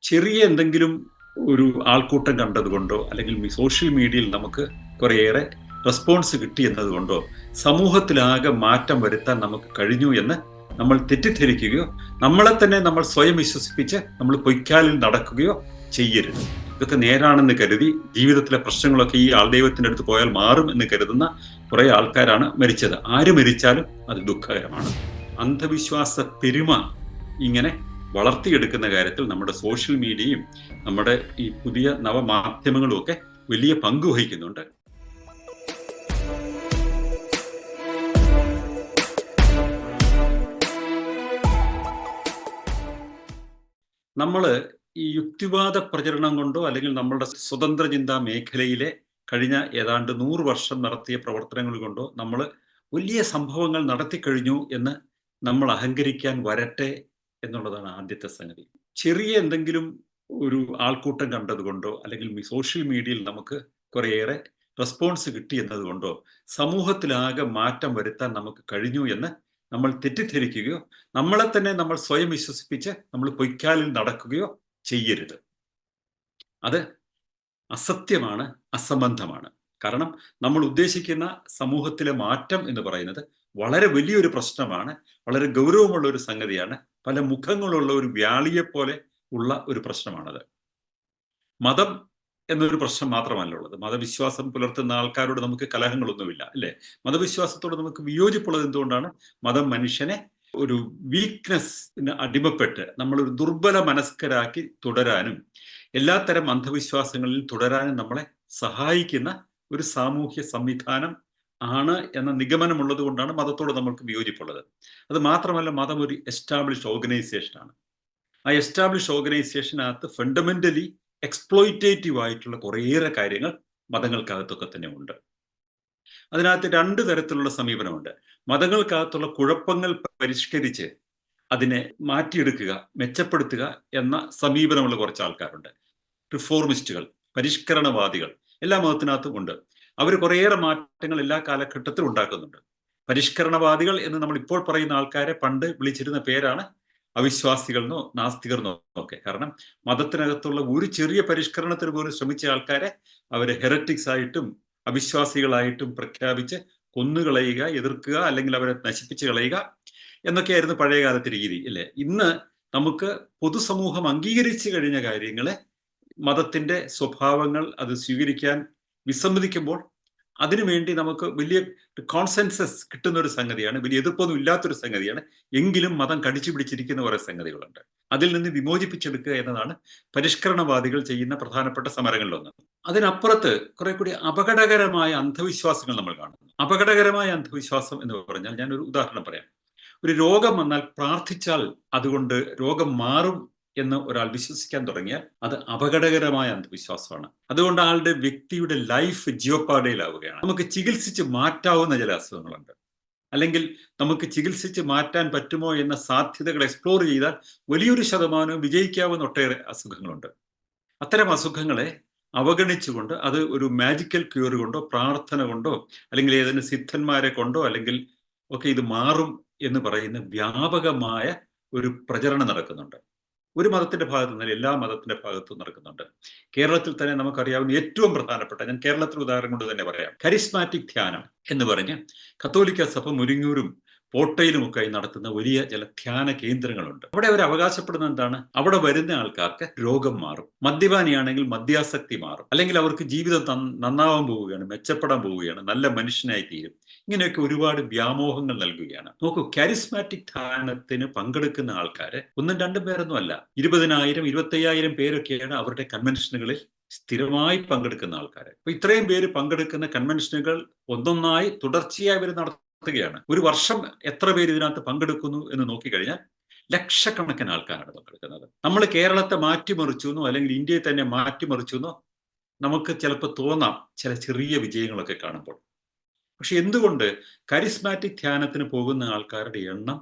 ചെറിയ എന്തെങ്കിലും ഒരു ആൾക്കൂട്ടം കണ്ടതുകൊണ്ടോ അല്ലെങ്കിൽ സോഷ്യൽ മീഡിയയിൽ നമുക്ക് കുറേയേറെ റെസ്പോൺസ് കിട്ടി എന്നതുകൊണ്ടോ സമൂഹത്തിലാകെ മാറ്റം വരുത്താൻ നമുക്ക് കഴിഞ്ഞു എന്ന് നമ്മൾ തെറ്റിദ്ധരിക്കുകയോ നമ്മളെ തന്നെ നമ്മൾ സ്വയം വിശ്വസിപ്പിച്ച് നമ്മൾ പൊയ്ക്കാലിൽ നടക്കുകയോ ചെയ്യരുത്. ഇതൊക്കെ നേരാണെന്ന് കരുതി ജീവിതത്തിലെ പ്രശ്നങ്ങളൊക്കെ ഈ ആൾദൈവത്തിന്റെ അടുത്ത് പോയാൽ മാറും എന്ന് കരുതുന്ന കുറെ ആൾക്കാരാണ് മരിച്ചത്. ആര് മരിച്ചാലും അത് ദുഃഖകരമാണ്. അന്ധവിശ്വാസ പെരുമ ഇങ്ങനെ വളർത്തിയെടുക്കുന്ന കാര്യത്തിൽ നമ്മുടെ സോഷ്യൽ മീഡിയയും നമ്മുടെ ഈ പുതിയ നവമാധ്യമങ്ങളും ഒക്കെ വലിയ പങ്ക് വഹിക്കുന്നുണ്ട്. നമ്മൾ ഈ യുക്തിവാദ പ്രചരണം കൊണ്ടോ അല്ലെങ്കിൽ നമ്മളുടെ സ്വതന്ത്ര ചിന്താ മേഖലയിലെ കഴിഞ്ഞ ഏതാണ്ട് 100 വർഷം നടത്തിയ പ്രവർത്തനങ്ങൾ കൊണ്ടോ നമ്മൾ വലിയ സംഭവങ്ങൾ നടത്തിക്കഴിഞ്ഞു എന്ന് നമ്മൾ അഹങ്കരിക്കാൻ വരട്ടെ എന്നുള്ളതാണ് ആദ്യത്തെ സംഗതി. ചെറിയ എന്തെങ്കിലും ഒരു ആൾക്കൂട്ടം കണ്ടതുകൊണ്ടോ അല്ലെങ്കിൽ സോഷ്യൽ മീഡിയയിൽ നമുക്ക് കുറേയേറെ റെസ്പോൺസ് കിട്ടി എന്നതുകൊണ്ടോ സമൂഹത്തിലാകെ മാറ്റം വരുത്താൻ നമുക്ക് കഴിഞ്ഞു എന്ന് നമ്മൾ തെറ്റിദ്ധരിക്കുകയോ നമ്മളെ തന്നെ നമ്മൾ സ്വയം വിശ്വസിപ്പിച്ച് നമ്മൾ പൊയ്ക്കാലിൽ നടക്കുകയോ ചെയ്യരുത്. അത് അസത്യമാണ്, അസംബന്ധമാണ്. കാരണം നമ്മൾ ഉദ്ദേശിക്കുന്ന സമൂഹത്തിലെ മാറ്റം എന്ന് പറയുന്നത് വളരെ വലിയൊരു പ്രശ്നമാണ്, വളരെ ഗൗരവമുള്ള ഒരു സംഗതിയാണ്, പല മുഖങ്ങളുള്ള ഒരു വ്യാളിയെപ്പോലെ ഉള്ള ഒരു പ്രശ്നമാണത്. മതം എന്നൊരു പ്രശ്നം മാത്രമല്ല ഉള്ളത്. മതവിശ്വാസം പുലർത്തുന്ന ആൾക്കാരോട് നമുക്ക് കലഹങ്ങളൊന്നുമില്ല, അല്ലെ? മതവിശ്വാസത്തോട് നമുക്ക് വിയോജിപ്പുള്ളത് എന്തുകൊണ്ടാണ്? മതം മനുഷ്യനെ ഒരു വീക്ക്നെസ്സിന് അടിമപ്പെട്ട് നമ്മളൊരു ദുർബല മനസ്കരാക്കി തുടരാനും എല്ലാത്തരം അന്ധവിശ്വാസങ്ങളിൽ തുടരാനും നമ്മളെ സഹായിക്കുന്ന ഒരു സാമൂഹ്യ സംവിധാനം ആണ് എന്ന നിഗമനമുള്ളത് കൊണ്ടാണ് മതത്തോട് നമ്മൾക്ക് വിയോജിപ്പുള്ളത്. അത് മാത്രമല്ല, മതം ഒരു എസ്റ്റാബ്ലിഷ്ഡ് ഓർഗനൈസേഷനാണ്. ആ എസ്റ്റാബ്ലിഷ് ഓർഗനൈസേഷനകത്ത് ഫണ്ടമെന്റലി എക്സ്പ്ലോയിറ്റേറ്റീവ് ആയിട്ടുള്ള കുറേയേറെ കാര്യങ്ങൾ മതങ്ങൾക്കകത്തൊക്കെ തന്നെ ഉണ്ട്. അതിനകത്ത് 2 തരത്തിലുള്ള സമീപനമുണ്ട്. മതങ്ങൾക്കകത്തുള്ള കുഴപ്പങ്ങൾ പരിഷ്കരിച്ച് അതിനെ മാറ്റിയെടുക്കുക, മെച്ചപ്പെടുത്തുക എന്ന സമീപനമുള്ള കുറച്ച് ആൾക്കാരുണ്ട്. റിഫോർമിസ്റ്റുകൾ, പരിഷ്കരണവാദികൾ എല്ലാ മതത്തിനകത്തും ഉണ്ട്. അവർ കുറേയേറെ മാറ്റങ്ങൾ എല്ലാ കാലഘട്ടത്തിലും ഉണ്ടാക്കുന്നുണ്ട്. പരിഷ്കരണവാദികൾ എന്ന് നമ്മൾ ഇപ്പോൾ പറയുന്ന ആൾക്കാരെ പണ്ട് വിളിച്ചിരുന്ന പേരാണ് അവിശ്വാസികൾ എന്നോ നാസ്തികർ എന്നോ ഒക്കെ. കാരണം മതത്തിനകത്തുള്ള ഒരു ചെറിയ പരിഷ്കരണത്തിന് പോലും ശ്രമിച്ച ആൾക്കാരെ അവരെ ഹെററ്റിക്സ് ആയിട്ടും അവിശ്വാസികളായിട്ടും പ്രഖ്യാപിച്ച് കൊന്നുകളയുക, എതിർക്കുക, അല്ലെങ്കിൽ അവരെ നശിപ്പിച്ച് കളയുക എന്നൊക്കെയായിരുന്നു പഴയകാലത്തെ രീതി, അല്ലെ? ഇന്ന് നമുക്ക് പൊതുസമൂഹം അംഗീകരിച്ചു കഴിഞ്ഞ കാര്യങ്ങളെ മതത്തിന്റെ സ്വഭാവങ്ങൾ അത് സ്വീകരിക്കാൻ വിസമ്മതിക്കുമ്പോൾ അതിനുവേണ്ടി നമുക്ക് വലിയ കോൺസെൻസസ് കിട്ടുന്ന ഒരു സംഗതിയാണ്, വലിയ എതിർപ്പൊന്നും ഇല്ലാത്തൊരു സംഗതിയാണ്. എങ്കിലും മതം കടിച്ചു പിടിച്ചിരിക്കുന്ന കുറെ സംഗതികളുണ്ട്. അതിൽ നിന്ന് വിമോചിപ്പിച്ചെടുക്കുക എന്നതാണ് പരിഷ്കരണവാദികൾ ചെയ്യുന്ന പ്രധാനപ്പെട്ട സമരങ്ങളിലൊന്ന്. അതിനപ്പുറത്ത് കുറെ കൂടി അപകടകരമായ അന്ധവിശ്വാസങ്ങൾ നമ്മൾ കാണുന്നു. അപകടകരമായ അന്ധവിശ്വാസം എന്ന് പറഞ്ഞാൽ, ഞാനൊരു ഉദാഹരണം പറയാം. ഒരു രോഗം വന്നാൽ പ്രാർത്ഥിച്ചാൽ അതുകൊണ്ട് രോഗം മാറും എന്ന് ഒരാൾ വിശ്വസിക്കാൻ തുടങ്ങിയാൽ അത് അപകടകരമായ അന്ധവിശ്വാസമാണ്. അതുകൊണ്ട് ആളുടെ വ്യക്തിയുടെ ലൈഫ് ജിയോപാഡയിലാവുകയാണ്. നമുക്ക് ചികിത്സിച്ച് മാറ്റാവുന്ന ചില അസുഖങ്ങളുണ്ട്, അല്ലെങ്കിൽ നമുക്ക് ചികിത്സിച്ച് മാറ്റാൻ പറ്റുമോ എന്ന സാധ്യതകൾ എക്സ്പ്ലോർ ചെയ്താൽ വലിയൊരു ശതമാനവും വിജയിക്കാവുന്ന ഒട്ടേറെ അസുഖങ്ങളുണ്ട്. അത്തരം അസുഖങ്ങളെ അവഗണിച്ചുകൊണ്ട് അത് ഒരു മാജിക്കൽ ക്യൂർ കൊണ്ടോ പ്രാർത്ഥന കൊണ്ടോ അല്ലെങ്കിൽ ഏതെങ്കിലും സിദ്ധന്മാരെ കൊണ്ടോ അല്ലെങ്കിൽ ഒക്കെ ഇത് മാറും എന്ന് പറയുന്ന വ്യാപകമായ ഒരു പ്രചരണം നടക്കുന്നുണ്ട്. ഒരു മതത്തിന്റെ ഭാഗത്തു നിന്നല്ല, എല്ലാ മതത്തിന്റെ ഭാഗത്തും നടക്കുന്നുണ്ട്. കേരളത്തിൽ തന്നെ നമുക്കറിയാവുന്ന ഏറ്റവും പ്രധാനപ്പെട്ട, ഞാൻ കേരളത്തിൽ ഉദാഹരണം കൊണ്ട് തന്നെ പറയാം, കരിസ്മാറ്റിക് ധ്യാനം എന്ന് പറഞ്ഞ് കത്തോലിക്ക സഭ മുരിങ്ങൂരും പോട്ടയിലുമൊക്കെയായി നടത്തുന്ന വലിയ ചില ധ്യാന കേന്ദ്രങ്ങളുണ്ട്. അവിടെ അവർ അവകാശപ്പെടുന്ന എന്താണ്? അവിടെ വരുന്ന ആൾക്കാർക്ക് രോഗം മാറും, മദ്യപാനിയാണെങ്കിൽ മദ്യാസക്തി മാറും, അല്ലെങ്കിൽ അവർക്ക് ജീവിതം നന്നാവാൻ പോവുകയാണ്, മെച്ചപ്പെടാൻ പോവുകയാണ്, നല്ല മനുഷ്യനായി തീരും. ഇങ്ങനെയൊക്കെ ഒരുപാട് വ്യാമോഹങ്ങൾ നൽകുകയാണ്. നോക്കൂ, കാരിസ്മാറ്റിക് ധ്യാനത്തിന് പങ്കെടുക്കുന്ന ആൾക്കാര് 1-2 പേരൊന്നും അല്ല, 20,000 25,000 പേരൊക്കെയാണ് അവരുടെ കൺവെൻഷനുകളിൽ സ്ഥിരമായി പങ്കെടുക്കുന്ന ആൾക്കാർ. അപ്പൊ ഇത്രയും പേര് പങ്കെടുക്കുന്ന കൺവെൻഷനുകൾ ഒന്നൊന്നായി തുടർച്ചയായി അവർ നടത്തുകയാണ്. ഒരു വർഷം എത്ര പേര് ഇതിനകത്ത് പങ്കെടുക്കുന്നു എന്ന് നോക്കിക്കഴിഞ്ഞാൽ ലക്ഷക്കണക്കിന് ആൾക്കാരാണ് പങ്കെടുക്കുന്നത്. നമ്മൾ കേരളത്തെ മാറ്റിമറിച്ചു എന്നോ അല്ലെങ്കിൽ ഇന്ത്യയെ തന്നെ മാറ്റിമറിച്ചു എന്നോ നമുക്ക് ചിലപ്പോൾ തോന്നാം ചില ചെറിയ വിജയങ്ങളൊക്കെ കാണുമ്പോൾ. പക്ഷെ എന്തുകൊണ്ട് കരിസ്മാറ്റിക് ധ്യാനത്തിന് പോകുന്ന ആൾക്കാരുടെ എണ്ണം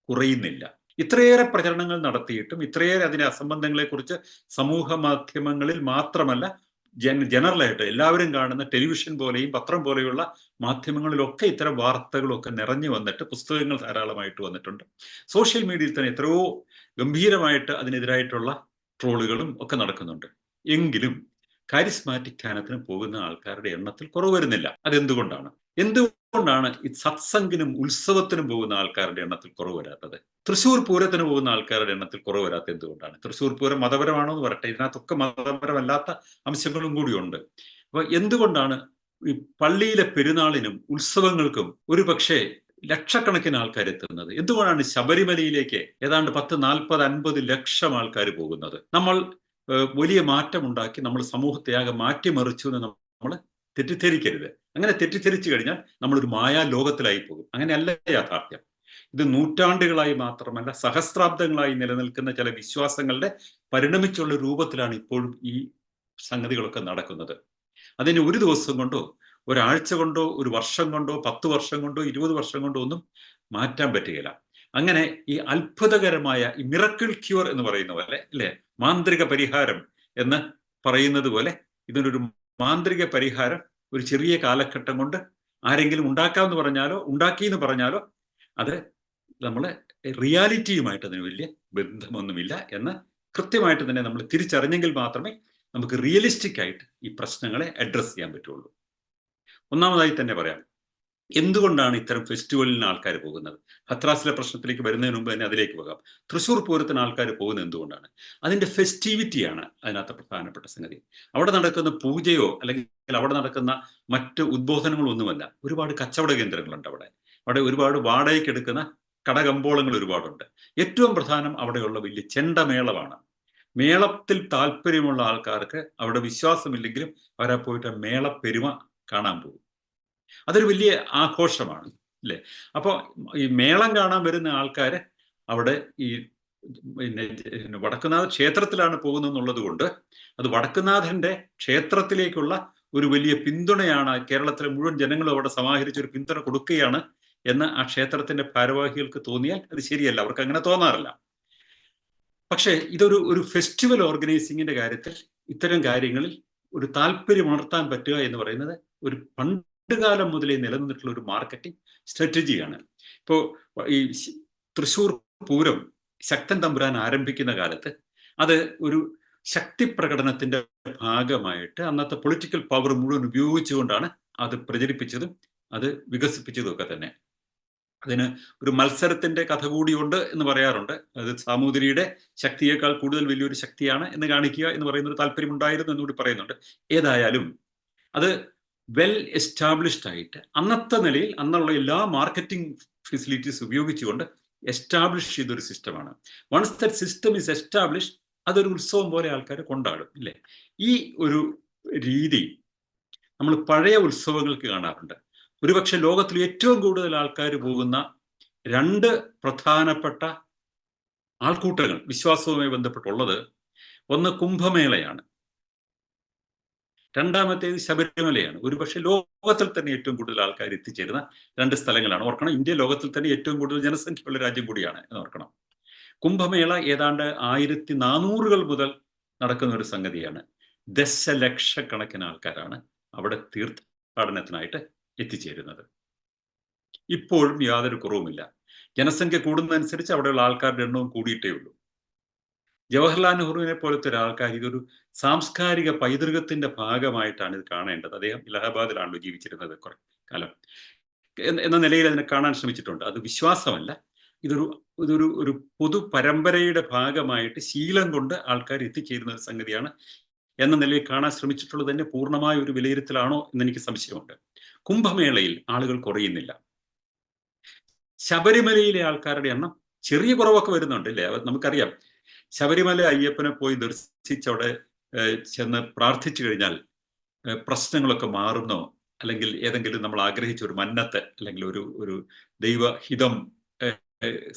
കുറയുന്നില്ല? ഇത്രയേറെ പ്രചരണങ്ങൾ നടത്തിയിട്ടും, ഇത്രയേറെ അതിന്റെ അസംബന്ധങ്ങളെക്കുറിച്ച് സമൂഹ മാധ്യമങ്ങളിൽ മാത്രമല്ല ജനറലായിട്ട് എല്ലാവരും കാണുന്ന ടെലിവിഷൻ പോലെയും പത്രം പോലെയുള്ള മാധ്യമങ്ങളിലൊക്കെ ഇത്തരം വാർത്തകളൊക്കെ നിറഞ്ഞു വന്നിട്ട് പുസ്തകങ്ങൾ ധാരാളമായിട്ട് വന്നിട്ടുണ്ട്. സോഷ്യൽ മീഡിയയിൽ തന്നെ എത്രയോ ഗംഭീരമായിട്ട് അതിനെതിരായിട്ടുള്ള ട്രോളുകളും ഒക്കെ നടക്കുന്നുണ്ട്. എങ്കിലും കരിസ്മാറ്റിക് ധ്യാനത്തിന് പോകുന്ന ആൾക്കാരുടെ എണ്ണത്തിൽ കുറവ് വരുന്നില്ല. അതെന്തുകൊണ്ടാണ്? എന്തുകൊണ്ടാണ് ഈ സത്സംഗിനും ഉത്സവത്തിനും പോകുന്ന ആൾക്കാരുടെ എണ്ണത്തിൽ കുറവ് വരാത്തത്? തൃശ്ശൂർ പൂരത്തിന് പോകുന്ന ആൾക്കാരുടെ എണ്ണത്തിൽ കുറവ് വരാത്തത് എന്തുകൊണ്ടാണ്? തൃശ്ശൂർ പൂരം മതപരമാണോ എന്ന് പറയട്ടെ, ഇതിനകത്തൊക്കെ മതപരമല്ലാത്ത അംശങ്ങളും കൂടിയുണ്ട്. അപ്പൊ എന്തുകൊണ്ടാണ് ഈ പള്ളിയിലെ പെരുന്നാളിനും ഉത്സവങ്ങൾക്കും ഒരു പക്ഷേ ലക്ഷക്കണക്കിന് ആൾക്കാർ എത്തുന്നത്? എന്തുകൊണ്ടാണ് ശബരിമലയിലേക്ക് ഏതാണ്ട് 10, 40, 50 ലക്ഷം ആൾക്കാർ പോകുന്നത്? നമ്മൾ വലിയ മാറ്റമുണ്ടാക്കി നമ്മൾ സമൂഹത്തെ ആകെ മാറ്റിമറിച്ചു എന്ന് നമ്മൾ തെറ്റിദ്ധരിക്കരുത്. അങ്ങനെ തെറ്റിദ്ധരിച്ചു കഴിഞ്ഞാൽ നമ്മളൊരു മായാ ലോകത്തിലായി പോകും. അങ്ങനെയല്ല യാഥാർത്ഥ്യം. ഇത് നൂറ്റാണ്ടുകളായി മാത്രമല്ല സഹസ്രാബ്ദങ്ങളായി നിലനിൽക്കുന്ന ചില വിശ്വാസങ്ങളുടെ പരിണമിച്ചുള്ള രൂപത്തിലാണ് ഇപ്പോഴും ഈ സംഗതികളൊക്കെ നടക്കുന്നത്. അതിന് ഒരു ദിവസം കൊണ്ടോ ഒരാഴ്ച കൊണ്ടോ ഒരു വർഷം കൊണ്ടോ 10 വർഷം കൊണ്ടോ 20 വർഷം കൊണ്ടോ ഒന്നും മാറ്റാൻ പറ്റുകയില്ല. അങ്ങനെ ഈ അത്ഭുതകരമായ ഈ മിറക്കിൾ ക്യൂർ എന്ന് പറയുന്ന പോലെ അല്ലെ, മാന്ത്രിക പരിഹാരം എന്ന് പറയുന്നത് പോലെ ഇതിനൊരു മാന്ത്രിക പരിഹാരം ഒരു ചെറിയ കാലഘട്ടം കൊണ്ട് ആരെങ്കിലും ഉണ്ടാക്കാമെന്ന് പറഞ്ഞാലോ ഉണ്ടാക്കി എന്ന് പറഞ്ഞാലോ അത് നമ്മളെ റിയാലിറ്റിയുമായിട്ട് അതിന് വലിയ ബന്ധമൊന്നുമില്ല എന്ന് കൃത്യമായിട്ട് തന്നെ നമ്മൾ തിരിച്ചറിഞ്ഞെങ്കിൽ മാത്രമേ നമുക്ക് റിയലിസ്റ്റിക് ആയിട്ട് ഈ പ്രശ്നങ്ങളെ അഡ്രസ് ചെയ്യാൻ പറ്റുള്ളൂ. ഒന്നാമതായി തന്നെ പറയാം, എന്തുകൊണ്ടാണ് ഇത്തരം ഫെസ്റ്റിവലിന് ആൾക്കാർ പോകുന്നത്? ഹത്രാസിലെ പ്രശ്നത്തിലേക്ക് വരുന്നതിന് മുമ്പ് തന്നെ അതിലേക്ക് പോകാം. തൃശ്ശൂർ പൂരത്തിന് ആൾക്കാർ പോകുന്നത് എന്തുകൊണ്ടാണ്? അതിന്റെ ഫെസ്റ്റിവിറ്റിയാണ് അതിനകത്ത് പ്രധാനപ്പെട്ട സംഗതി. അവിടെ നടക്കുന്ന പൂജയോ അല്ലെങ്കിൽ അവിടെ നടക്കുന്ന മറ്റ് ഉദ്ബോധനങ്ങളോ ഒന്നുമല്ല. ഒരുപാട് കച്ചവട കേന്ദ്രങ്ങളുണ്ട് അവിടെ. അവിടെ ഒരുപാട് വാടകയ്ക്ക് എടുക്കുന്ന കടകമ്പോളങ്ങൾ ഒരുപാടുണ്ട്. ഏറ്റവും പ്രധാനം അവിടെയുള്ള വലിയ ചെണ്ടമേളമാണ്. മേളത്തിൽ താല്പര്യമുള്ള ആൾക്കാർക്ക് അവിടെ വിശ്വാസമില്ലെങ്കിലും അവരാ പോയിട്ട് മേളപ്പെരുമ കാണാൻ പോകും. അതൊരു വലിയ ആഘോഷമാണ് അല്ലേ? അപ്പൊ ഈ മേളം കാണാൻ വരുന്ന ആൾക്കാര് അവിടെ ഈ പിന്നെ വടക്കുന്നാഥ ക്ഷേത്രത്തിലാണ് പോകുന്നത് എന്നുള്ളത് കൊണ്ട് അത് വടക്കുന്നാഥന്റെ ക്ഷേത്രത്തിലേക്കുള്ള ഒരു വലിയ പിന്തുണയാണ്. കേരളത്തിലെ മുഴുവൻ ജനങ്ങളും അവിടെ സമാഹരിച്ച് ഒരു പിന്തുണ കൊടുക്കുകയാണ് എന്ന് ആ ക്ഷേത്രത്തിന്റെ ഭാരവാഹികൾക്ക് തോന്നിയാൽ അത് ശരിയല്ല, അവർക്ക് അങ്ങനെ തോന്നാറില്ല. പക്ഷേ ഇതൊരു ഫെസ്റ്റിവൽ ഓർഗനൈസിങ്ങിന്റെ കാര്യത്തിൽ ഇത്തരം കാര്യങ്ങളിൽ ഒരു താല്പര്യം ഉണർത്താൻ പറ്റുക എന്ന് പറയുന്നത് ഒരു പണ്ടുകാലം മുതലേ നിലനിന്നിട്ടുള്ള ഒരു മാർക്കറ്റിംഗ് സ്ട്രാറ്റജിയാണ്. ഇപ്പോൾ ഈ തൃശ്ശൂർ പൂരം ശക്തൻ തമ്പുരാൻ ആരംഭിക്കുന്ന കാലത്ത് അത് ഒരു ശക്തി പ്രകടനത്തിന്റെ ഭാഗമായിട്ട് അന്നത്തെ പൊളിറ്റിക്കൽ പവർ മുഴുവൻ ഉപയോഗിച്ചുകൊണ്ടാണ് അത് പ്രചരിപ്പിച്ചതും അത് വികസിപ്പിച്ചതും ഒക്കെ തന്നെ. അതിന് ഒരു മത്സരത്തിന്റെ കഥ കൂടിയുണ്ട് എന്ന് പറയാറുണ്ട്. അത് സാമൂതിരിയുടെ ശക്തിയേക്കാൾ കൂടുതൽ വലിയൊരു ശക്തിയാണ് എന്ന് കാണിക്കുക എന്ന് പറയുന്ന ഒരു താല്പര്യം ഉണ്ടായിരുന്നു എന്നുകൂടി പറയുന്നുണ്ട്. ഏതായാലും അത് വെൽ എസ്റ്റാബ്ലിഷ്ഡ് ആയിട്ട് അന്നത്തെ നിലയിൽ അന്നുള്ള എല്ലാ മാർക്കറ്റിംഗ് ഫെസിലിറ്റീസ് ഉപയോഗിച്ചുകൊണ്ട് എസ്റ്റാബ്ലിഷ് ചെയ്തൊരു സിസ്റ്റമാണ്. Once that system is establish അതൊരു ഉത്സവം പോലെ ആൾക്കാർ കൊണ്ടാടും ഇല്ലേ? ഈ ഒരു രീതി നമ്മൾ പഴയ ഉത്സവങ്ങൾക്ക് കാണാറുണ്ട്. ഒരുപക്ഷെ ലോകത്തിൽ ഏറ്റവും കൂടുതൽ ആൾക്കാർ പോകുന്ന 2 പ്രധാനപ്പെട്ട ആൾക്കൂട്ടങ്ങൾ വിശ്വാസവുമായി ബന്ധപ്പെട്ടുള്ളത്, ഒന്ന് കുംഭമേളയാണ്, രണ്ടാമത്തേത് ശബരിമലയാണ്. ഒരുപക്ഷെ ലോകത്തിൽ തന്നെ ഏറ്റവും കൂടുതൽ ആൾക്കാർ എത്തിച്ചേരുന്ന 2 സ്ഥലങ്ങളാണ്. ഓർക്കണം, ഇന്ത്യ ലോകത്തിൽ തന്നെ ഏറ്റവും കൂടുതൽ ജനസംഖ്യയുള്ള രാജ്യം കൂടിയാണ് എന്ന് ഓർക്കണം. കുംഭമേള ഏതാണ്ട് 1400 മുതൽ നടക്കുന്ന ഒരു സംഗതിയാണ്. ദശലക്ഷക്കണക്കിന് ആൾക്കാരാണ് അവിടെ തീർത്ഥാടനത്തിനായിട്ട് എത്തിച്ചേരുന്നത്. ഇപ്പോഴും യാതൊരു കുറവുമില്ല. ജനസംഖ്യ കൂടുന്നതനുസരിച്ച് അവിടെയുള്ള ആൾക്കാരുടെ എണ്ണവും കൂടിയിട്ടേ ഉള്ളൂ. ജവഹർലാൽ നെഹ്റുവിനെ പോലത്തെ ഒരാൾക്കാർ ഇതൊരു സാംസ്കാരിക പൈതൃകത്തിന്റെ ഭാഗമായിട്ടാണ് ഇത് കാണേണ്ടത്. അദ്ദേഹം ഇലഹാബാദിലാണല്ലോ ജീവിച്ചിരുന്നത് കുറെ കാലം. എന്ന നിലയിൽ അതിനെ കാണാൻ ശ്രമിച്ചിട്ടുണ്ട്. അത് വിശ്വാസമല്ല, ഇതൊരു ഇതൊരു ഒരു പൊതു പരമ്പരയുടെ ഭാഗമായിട്ട് ശീലം കൊണ്ട് ആൾക്കാർ എത്തിച്ചേരുന്ന ഒരു സംഗതിയാണ് എന്ന നിലയിൽ കാണാൻ ശ്രമിച്ചിട്ടുള്ളത് തന്നെ പൂർണ്ണമായ ഒരു വിലയിരുത്തലാണോ എന്നെനിക്ക് സംശയമുണ്ട്. കുംഭമേളയിൽ ആളുകൾ കുറയുന്നില്ല. ശബരിമലയിലെ ആൾക്കാരുടെ എണ്ണം ചെറിയ കുറവൊക്കെ വരുന്നുണ്ട് അല്ലേ? നമുക്കറിയാം, ശബരിമല അയ്യപ്പനെ പോയി ദർശിച്ച് അവിടെ ചെന്ന് പ്രാർത്ഥിച്ചു കഴിഞ്ഞാൽ പ്രശ്നങ്ങളൊക്കെ മാറുന്നോ, അല്ലെങ്കിൽ ഏതെങ്കിലും നമ്മൾ ആഗ്രഹിച്ച ഒരു മന്നത്ത് അല്ലെങ്കിൽ ഒരു ദൈവഹിതം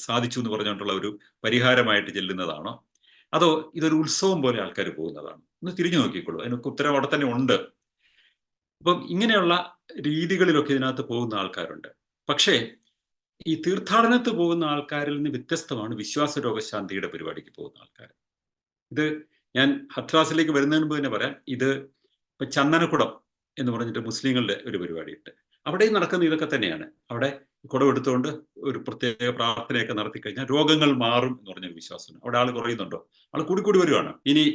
സാധിച്ചു എന്ന് പറഞ്ഞുകൊണ്ടുള്ള ഒരു പരിഹാരമായിട്ട് ചെല്ലുന്നതാണോ, അതോ ഇതൊരു ഉത്സവം പോലെ ആൾക്കാർ പോകുന്നതാണോ? ഒന്ന് തിരിഞ്ഞു നോക്കിക്കോളൂ, അതിനൊക്കെ ഉത്തരം അവിടെ തന്നെ ഉണ്ട്. അപ്പം ഇങ്ങനെയുള്ള രീതികളിലൊക്കെ ഇതിനകത്ത് പോകുന്ന ആൾക്കാരുണ്ട്. പക്ഷേ ഈ തീർത്ഥാടനത്ത് പോകുന്ന ആൾക്കാരിൽ നിന്ന് വ്യത്യസ്തമാണ് വിശ്വാസ രോഗശാന്തിയുടെ പരിപാടിക്ക് പോകുന്ന ആൾക്കാർ. ഇത് ഞാൻ ഹത്രാസിലേക്ക് വരുന്നതിന് മുമ്പ് തന്നെ പറയാം. ഇത് ഇപ്പൊ ചന്ദനക്കുടം എന്ന് പറഞ്ഞിട്ട് മുസ്ലിങ്ങളുടെ ഒരു പരിപാടിയുണ്ട്. അവിടെയും നടക്കുന്ന ഇതൊക്കെ തന്നെയാണ്. അവിടെ കുടമെടുത്തുകൊണ്ട് ഒരു പ്രത്യേക പ്രാർത്ഥനയൊക്കെ നടത്തി കഴിഞ്ഞാൽ രോഗങ്ങൾ മാറും എന്ന് പറഞ്ഞൊരു വിശ്വാസമാണ്. അവിടെ ആൾ കുറയുന്നുണ്ടോ? ആൾ കൂടിക്കൂടി വരുവാണ്. ഇനി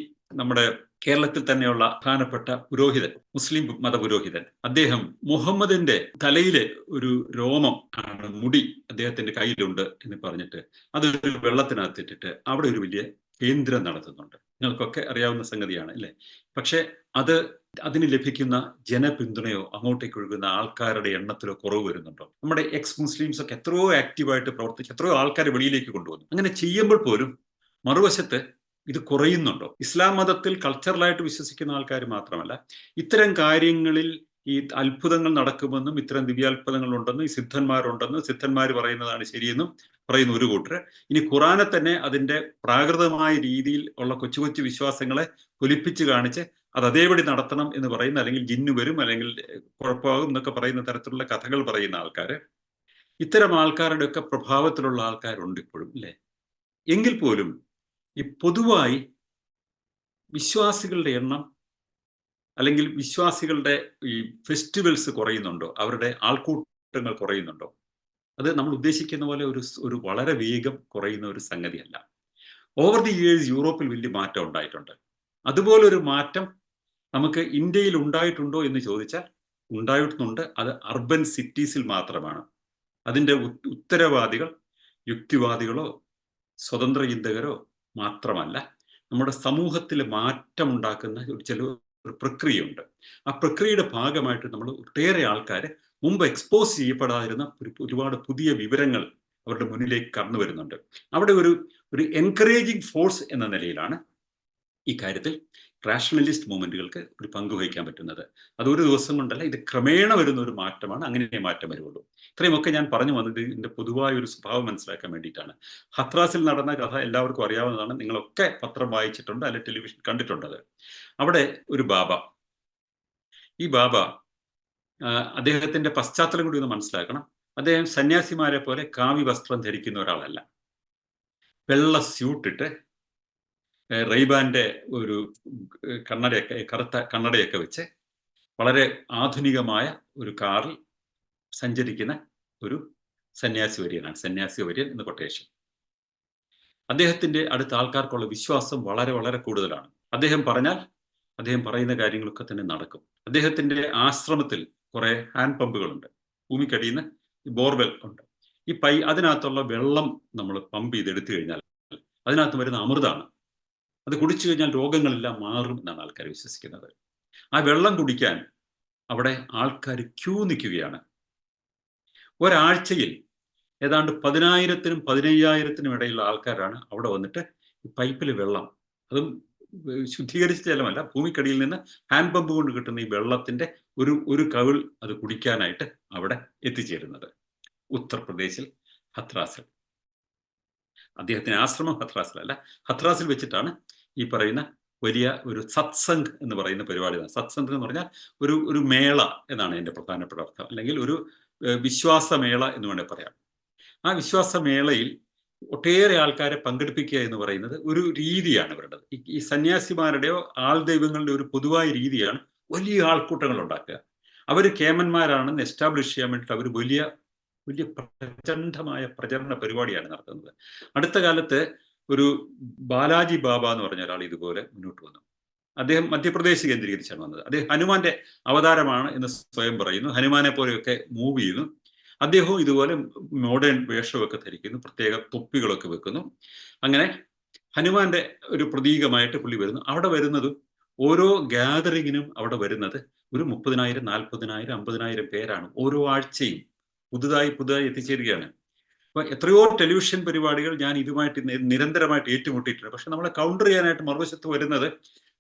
നമ്മുടെ കേരളത്തിൽ തന്നെയുള്ള പ്രധാനപ്പെട്ട പുരോഹിതൻ, മുസ്ലിം മതപുരോഹിതൻ, അദ്ദേഹം മുഹമ്മദിന്റെ തലയിലെ ഒരു രോമം ആണ്, മുടി അദ്ദേഹത്തിന്റെ കയ്യിലുണ്ട് എന്ന് പറഞ്ഞിട്ട് അതൊരു വെള്ളത്തിനകത്തിട്ടിട്ട് അവിടെ ഒരു വലിയ കേന്ദ്രം നടത്തുന്നുണ്ട്. നിങ്ങൾക്കൊക്കെ അറിയാവുന്ന സംഗതിയാണ് അല്ലേ? പക്ഷെ അതിന് ലഭിക്കുന്ന ജനപിന്തുണയോ അങ്ങോട്ടേക്ക് ഒഴുകുന്ന ആൾക്കാരുടെ എണ്ണത്തിലോ കുറവ് വരുന്നുണ്ടോ? നമ്മുടെ എക്സ് മുസ്ലിംസ് ഒക്കെ എത്രയോ ആക്റ്റീവായിട്ട് പ്രവർത്തിച്ച് എത്രയോ ആൾക്കാരെ വെളിയിലേക്ക് കൊണ്ടുവന്നു. അങ്ങനെ ചെയ്യുമ്പോൾ പോലും മറുവശത്ത് ഇത് കുറയുന്നുണ്ടോ? ഇസ്ലാം മതത്തിൽ കൾച്ചറലായിട്ട് വിശ്വസിക്കുന്ന ആൾക്കാർ മാത്രമല്ല, ഇത്തരം കാര്യങ്ങളിൽ ഈ അത്ഭുതങ്ങൾ നടക്കുമെന്നും ഇത്തരം ദിവ്യാത്ഭുതങ്ങൾ ഉണ്ടെന്നും ഈ സിദ്ധന്മാരുണ്ടെന്നും സിദ്ധന്മാർ പറയുന്നതാണ് ശരിയെന്നും പറയുന്ന ഒരു കൂട്ടർ, ഇനി ഖുറാനെ തന്നെ അതിന്റെ പ്രാകൃതമായ രീതിയിൽ ഉള്ള കൊച്ചു കൊച്ചു വിശ്വാസങ്ങളെ പൊലിപ്പിച്ച് കാണിച്ച് അത് അതേപടി നടത്തണം എന്ന് പറയുന്ന, അല്ലെങ്കിൽ ജിന്നു വരും അല്ലെങ്കിൽ കുഴപ്പമാകും എന്നൊക്കെ പറയുന്ന തരത്തിലുള്ള കഥകൾ പറയുന്ന ആൾക്കാർ, ഇത്തരം ആൾക്കാരുടെ ഒക്കെ പ്രഭാവത്തിലുള്ള ആൾക്കാരുണ്ട് ഇപ്പോഴും അല്ലേ? എങ്കിൽ പോലും ഈ പൊതുവായി വിശ്വാസികളുടെ എണ്ണം അല്ലെങ്കിൽ വിശ്വാസികളുടെ ഈ ഫെസ്റ്റിവൽസ് കുറയുന്നുണ്ടോ? അവരുടെ ആൾക്കൂട്ടങ്ങൾ കുറയുന്നുണ്ടോ? അത് നമ്മൾ ഉദ്ദേശിക്കുന്ന പോലെ ഒരു വളരെ വേഗം കുറയുന്ന ഒരു സംഗതിയല്ല. ഓവർ ദി ഇയേഴ്സ് യൂറോപ്പിൽ വലിയ മാറ്റം ഉണ്ടായിട്ടുണ്ട്. അതുപോലൊരു മാറ്റം നമുക്ക് ഇന്ത്യയിൽ ഉണ്ടായിട്ടുണ്ടോ എന്ന് ചോദിച്ചാൽ ഉണ്ടായിട്ടുണ്ട്. അത് അർബൻ സിറ്റീസിൽ മാത്രമാണ്. അതിൻ്റെ ഉത്തരവാദികൾ യുക്തിവാദികളോ സ്വതന്ത്ര ചിന്തകരോ മാത്രമല്ല, നമ്മുടെ സമൂഹത്തിൽ മാറ്റം ഉണ്ടാക്കുന്ന ഒരു പ്രക്രിയയുണ്ട്. ആ പ്രക്രിയയുടെ ഭാഗമായിട്ട് നമ്മൾ ഒട്ടേറെ ആൾക്കാരെ മുമ്പ് എക്സ്പോസ് ചെയ്യപ്പെടാതിരുന്ന ഒരുപാട് പുതിയ വിവരങ്ങൾ അവരുടെ മുന്നിലേക്ക് കടന്നു വരുന്നുണ്ട്. അവിടെ ഒരു എൻകറേജിങ് ഫോഴ്സ് എന്ന നിലയിലാണ് ഈ കാര്യത്തിൽ റാഷണലിസ്റ്റ് മൂവ്മെന്റുകൾക്ക് ഒരു പങ്കുവഹിക്കാൻ പറ്റുന്നത്. അതൊരു ദിവസം കൊണ്ടല്ല, ഇത് ക്രമേണ വരുന്ന ഒരു മാറ്റമാണ്. അങ്ങനെ മാറ്റം വരുള്ളൂ. ഇത്രയുമൊക്കെ ഞാൻ പറഞ്ഞു വന്നത് ഇതിന്റെ പൊതുവായ ഒരു സ്വഭാവം മനസ്സിലാക്കാൻ വേണ്ടിയിട്ടാണ്. ഹത്രാസിൽ നടന്ന കഥ എല്ലാവർക്കും അറിയാവുന്നതാണ്. നിങ്ങളൊക്കെ പത്രം വായിച്ചിട്ടുണ്ട്, അല്ലെങ്കിൽ ടെലിവിഷൻ കണ്ടിട്ടുണ്ട്. അവിടെ ഒരു ബാബ, ഈ ബാബ അദ്ദേഹത്തിന്റെ പശ്ചാത്തലം കൂടി ഒന്ന് മനസ്സിലാക്കണം. അദ്ദേഹം സന്യാസിമാരെ പോലെ കാവി വസ്ത്രം ധരിക്കുന്ന ഒരാളല്ല. വെള്ള സ്യൂട്ടിട്ട് റെയ്ബാന്റെ ഒരു കറുത്ത കണ്ണടയൊക്കെ വെച്ച് വളരെ ആധുനികമായ ഒരു കാറിൽ സഞ്ചരിക്കുന്ന ഒരു സന്യാസി വര്യൻ എന്ന കൊട്ടേഷൻ. അദ്ദേഹത്തിന്റെ അടുത്ത ആൾക്കാർക്കുള്ള വിശ്വാസം വളരെ വളരെ കൂടുതലാണ്. അദ്ദേഹം പറയുന്ന കാര്യങ്ങളൊക്കെ തന്നെ നടക്കും. അദ്ദേഹത്തിന്റെ ആശ്രമത്തിൽ കുറെ ഹാൻഡ് പമ്പുകളുണ്ട്, ഭൂമിക്കടിയിൽ നിന്ന് ബോർവെൽ ഉണ്ട്. അതിനകത്തുള്ള വെള്ളം നമ്മൾ പമ്പ് ചെയ്തെടുത്തു കഴിഞ്ഞാൽ അതിനകത്ത് വരുന്ന അമൃതാണ്. അത് കുടിച്ചു കഴിഞ്ഞാൽ രോഗങ്ങളെല്ലാം മാറും എന്നാണ് ആൾക്കാർ വിശ്വസിക്കുന്നത്. ആ വെള്ളം കുടിക്കാൻ അവിടെ ആൾക്കാർ ക്യൂ നിൽക്കുകയാണ്. ഒരാഴ്ചയിൽ ഏതാണ്ട് 10,000-നും 15,000-നും ഇടയിലുള്ള ആൾക്കാരാണ് അവിടെ വന്നിട്ട് പൈപ്പിൽ വെള്ളം, അതും ശുദ്ധീകരിച്ച ജലമല്ല, ഭൂമിക്കടിയിൽ നിന്ന് ഹാൻഡ് പമ്പ് കൊണ്ട് കിട്ടുന്ന ഈ വെള്ളത്തിന്റെ ഒരു കവിൾ അത് കുടിക്കാനായിട്ട് അവിടെ എത്തിച്ചേരുന്നത്. ഉത്തർപ്രദേശിൽ ഹത്രാസിൽ. അദ്ദേഹത്തിന് ആശ്രമം ഹത്രാസിലല്ല, ഹത്രാസിൽ വെച്ചിട്ടാണ് ഈ പറയുന്ന വലിയ ഒരു സത്സംഗ് എന്ന് പറയുന്ന പരിപാടി. സത്സംഗ് എന്ന് പറഞ്ഞാൽ ഒരു മേള എന്നാണ് എൻ്റെ പ്രധാനപ്പെട്ട അർത്ഥം, അല്ലെങ്കിൽ ഒരു വിശ്വാസമേള എന്ന് വേണേൽ പറയാം. ആ വിശ്വാസമേളയിൽ ഒട്ടേറെ ആൾക്കാരെ പങ്കെടുപ്പിക്കുക എന്ന് പറയുന്നത് ഒരു രീതിയാണ് ഇവരുടേത്. ഈ സന്യാസിമാരുടെയോ ആൾ ദൈവങ്ങളുടെ ഒരു പൊതുവായ രീതിയാണ് വലിയ ആൾക്കൂട്ടങ്ങൾ ഉണ്ടാക്കുക. അവർ കേമന്മാരാണെന്ന് എസ്റ്റാബ്ലിഷ് ചെയ്യാൻ വേണ്ടിയിട്ട് അവർ വലിയ വലിയ പ്രചണ്ഡമായ പ്രചരണ പരിപാടിയാണ് നടത്തുന്നത്. അടുത്ത കാലത്ത് ഒരു ബാലാജി ബാബ എന്ന് പറഞ്ഞ ഒരാൾ ഇതുപോലെ മുന്നോട്ട് വന്നു. അദ്ദേഹം മധ്യപ്രദേശ് കേന്ദ്രീകരിച്ചാണ് വന്നത്. അദ്ദേഹം ഹനുമാന്റെ അവതാരമാണ് എന്ന് സ്വയം പറയുന്നു. ഹനുമാനെ പോലെയൊക്കെ മൂവ് ചെയ്യുന്നു. അദ്ദേഹവും ഇതുപോലെ മോഡേൺ വേഷമൊക്കെ ധരിക്കുന്നു, പ്രത്യേക തൊപ്പികളൊക്കെ വെക്കുന്നു. അങ്ങനെ ഹനുമാന്റെ ഒരു പ്രതീകമായിട്ട് പുള്ളി വരുന്നു. അവിടെ വരുന്നതും ഓരോ ഗ്യാതറിങ്ങിനും അവിടെ വരുന്നത് ഒരു 30,000, 40,000, 50,000 പേരാണ് ഓരോ ആഴ്ചയും പുതുതായി എത്തിച്ചേരുകയാണ്. അപ്പൊ എത്രയോ ടെലിവിഷൻ പരിപാടികൾ ഞാൻ ഇതുമായിട്ട് നിരന്തരമായിട്ട് ഏറ്റുമുട്ടിയിട്ടുണ്ട്. പക്ഷെ നമ്മളെ കൗണ്ടർ ചെയ്യാനായിട്ട് മറുവശത്ത് വരുന്നത്,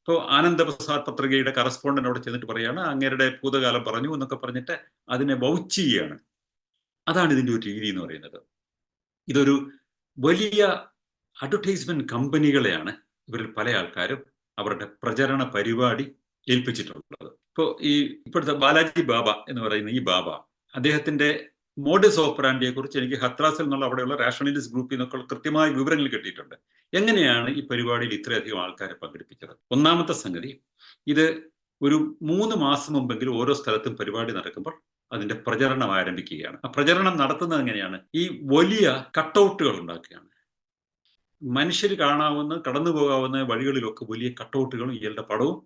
ഇപ്പോൾ ആനന്ദപ്രസാദ് പത്രികയുടെ കറസ്പോണ്ടന്റ് അവിടെ ചെന്നിട്ട് പറയാണ് അങ്ങേരുടെ ഭൂതകാലം പറഞ്ഞു എന്നൊക്കെ പറഞ്ഞിട്ട് അതിനെ വൗച്ച് ചെയ്യുകയാണ്. അതാണ് ഇതിൻ്റെ ഒരു രീതി എന്ന് പറയുന്നത്. ഇതൊരു വലിയ അഡ്വർടൈസ്മെന്റ് കമ്പനികളെയാണ് ഇവരിൽ പല ആൾക്കാരും അവരുടെ പ്രചരണ പരിപാടി ഏൽപ്പിച്ചിട്ടുള്ളത്. ഇപ്പോഴത്തെ ബാലാജി ബാബ എന്ന് പറയുന്ന ഈ ബാബ, അദ്ദേഹത്തിന്റെ മോഡസ് ഓപ്പറാൻഡിയെ കുറിച്ച് എനിക്ക് ഹത്രാസിൽ നിന്നുള്ള അവിടെയുള്ള റാഷണലിസ്റ്റ് ഗ്രൂപ്പിൽ നിന്നൊക്കെ കൃത്യമായ വിവരങ്ങൾ കിട്ടിയിട്ടുണ്ട്. എങ്ങനെയാണ് ഈ പരിപാടിയിൽ ഇത്രയധികം ആൾക്കാരെ പങ്കെടുപ്പിച്ചത്? ഒന്നാമത്തെ സംഗതി, ഇത് ഒരു 3 മാസം മുമ്പെങ്കിലും ഓരോ സ്ഥലത്തും പരിപാടി നടക്കുമ്പോൾ അതിന്റെ പ്രചരണം ആരംഭിക്കുകയാണ്. ആ പ്രചരണം നടത്തുന്നത് എങ്ങനെയാണ്? ഈ വലിയ കട്ടൗട്ടുകൾ ഉണ്ടാക്കുകയാണ്. മനുഷ്യർ കാണാവുന്ന കടന്നു പോകാവുന്ന വഴികളിലൊക്കെ വലിയ കട്ടൗട്ടുകളും ഇയാളുടെ പടവും,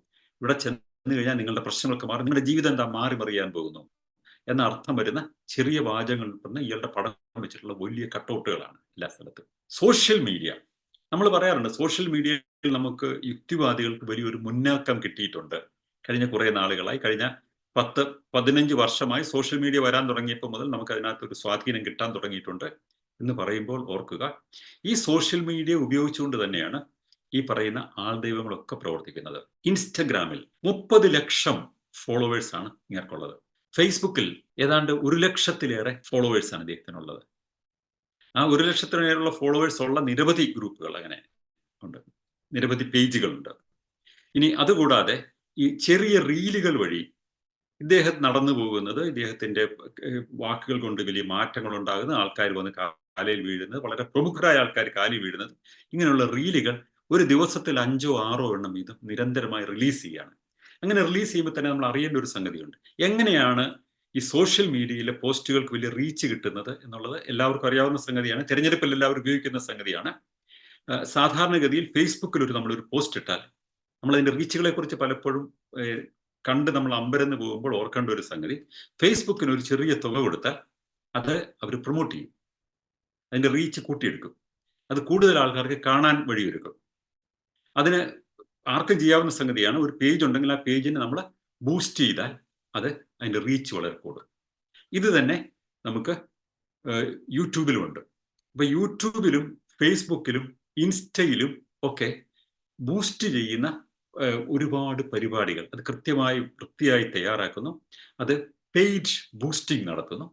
ഇവിടെ ചെന്ന് കഴിഞ്ഞാൽ നിങ്ങളുടെ പ്രശ്നങ്ങളൊക്കെ മാറി, നിങ്ങളുടെ ജീവിതം എന്താ മാറി മറിയാൻ പോകുന്നു എന്ന അർത്ഥം വരുന്ന ചെറിയ വാചകങ്ങൾ പറഞ്ഞ് ഇയാളുടെ പടം വെച്ചിട്ടുള്ള വലിയ കട്ടൗട്ടുകളാണ് എല്ലാ സ്ഥലത്തും. സോഷ്യൽ മീഡിയ, നമ്മൾ പറയാറുണ്ട് സോഷ്യൽ മീഡിയയിൽ നമുക്ക് യുക്തിവാദികൾക്ക് വലിയൊരു മുന്നേറ്റം കിട്ടിയിട്ടുണ്ട്. കഴിഞ്ഞ കുറെ നാളുകളായി, കഴിഞ്ഞ 10-15 വർഷമായി സോഷ്യൽ മീഡിയ വരാൻ തുടങ്ങിയപ്പോൾ മുതൽ നമുക്ക് അതിനകത്ത് ഒരു സ്വാധീനം കിട്ടാൻ തുടങ്ങിയിട്ടുണ്ട് എന്ന് പറയുമ്പോൾ ഓർക്കുക, ഈ സോഷ്യൽ മീഡിയ ഉപയോഗിച്ചുകൊണ്ട് തന്നെയാണ് ഈ പറയുന്ന ആൾദൈവങ്ങളൊക്കെ പ്രവർത്തിക്കുന്നത്. ഇൻസ്റ്റഗ്രാമിൽ 30 ലക്ഷം ഫോളോവേഴ്സ് ആണ് ഇങ്ങർക്കുള്ളത്. ഫേസ്ബുക്കിൽ ഏതാണ്ട് 1 ലക്ഷത്തിലേറെ ഫോളോവേഴ്സ് ആണ് ഇദ്ദേഹത്തിനുള്ളത്. ആ 1 ലക്ഷത്തിലേറെയുള്ള ഫോളോവേഴ്സ് ഉള്ള നിരവധി ഗ്രൂപ്പുകൾ അങ്ങനെ ഉണ്ട്, നിരവധി പേജുകളുണ്ട്. ഇനി അതുകൂടാതെ ഈ ചെറിയ റീലുകൾ വഴി ഇദ്ദേഹം നടന്നു പോകുന്നത്, ഇദ്ദേഹത്തിന്റെ വാക്കുകൾ കൊണ്ട് വലിയ മാറ്റങ്ങൾ ഉണ്ടാകുന്ന, ആൾക്കാർ വന്ന് കാലിൽ വീഴുന്നത്, വളരെ പ്രമുഖരായ ആൾക്കാർ കാലിൽ വീഴുന്നത്, ഇങ്ങനെയുള്ള റീലുകൾ ഒരു ദിവസത്തിൽ 5-6 എണ്ണം ഇത് നിരന്തരമായി റിലീസ് ചെയ്യുകയാണ്. അങ്ങനെ റിലീസ് ചെയ്യുമ്പോൾ തന്നെ നമ്മൾ അറിയേണ്ട ഒരു സംഗതിയുണ്ട്. എങ്ങനെയാണ് ഈ സോഷ്യൽ മീഡിയയിലെ പോസ്റ്റുകൾക്ക് വലിയ റീച്ച് കിട്ടുന്നത് എന്നുള്ളത് എല്ലാവർക്കും അറിയാവുന്ന സംഗതിയാണ്. തെരഞ്ഞെടുപ്പിൽ എല്ലാവരും ഉപയോഗിക്കുന്ന സംഗതിയാണ്. സാധാരണഗതിയിൽ ഫേസ്ബുക്കിൽ നമ്മളൊരു പോസ്റ്റ് ഇട്ടാൽ നമ്മളതിന്റെ റീച്ചുകളെ കുറിച്ച് പലപ്പോഴും കണ്ട് നമ്മൾ അമ്പരന്ന് പോകുമ്പോൾ ഓർക്കേണ്ട ഒരു സംഗതി, ഫേസ്ബുക്കിന് ഒരു ചെറിയ തുക കൊടുത്താൽ അത് അവർ പ്രൊമോട്ട് ചെയ്യും, അതിന്റെ റീച്ച് കൂട്ടിയെടുക്കും, അത് കൂടുതൽ ആൾക്കാർക്ക് കാണാൻ വഴിയൊരുക്കും. അതിന് ആർക്കും ചെയ്യാവുന്ന സംഗതിയാണ്. ഒരു പേജ് ഉണ്ടെങ്കിൽ ആ പേജിനെ നമ്മൾ ബൂസ്റ്റ് ചെയ്താൽ അത് അതിന്റെ റീച്ച് വളരെ കൂടും. ഇത് തന്നെ നമുക്ക് യൂട്യൂബിലുമുണ്ട്. അപ്പൊ യൂട്യൂബിലും ഫേസ്ബുക്കിലും ഇൻസ്റ്റയിലും ഒക്കെ ബൂസ്റ്റ് ചെയ്യുന്ന ഒരുപാട് പരിപാടികൾ, അത് കൃത്യമായി വൃത്തിയായി തയ്യാറാക്കുന്നു, അത് പെയ്ഡ് ബൂസ്റ്റിംഗ് നടത്തുന്നു,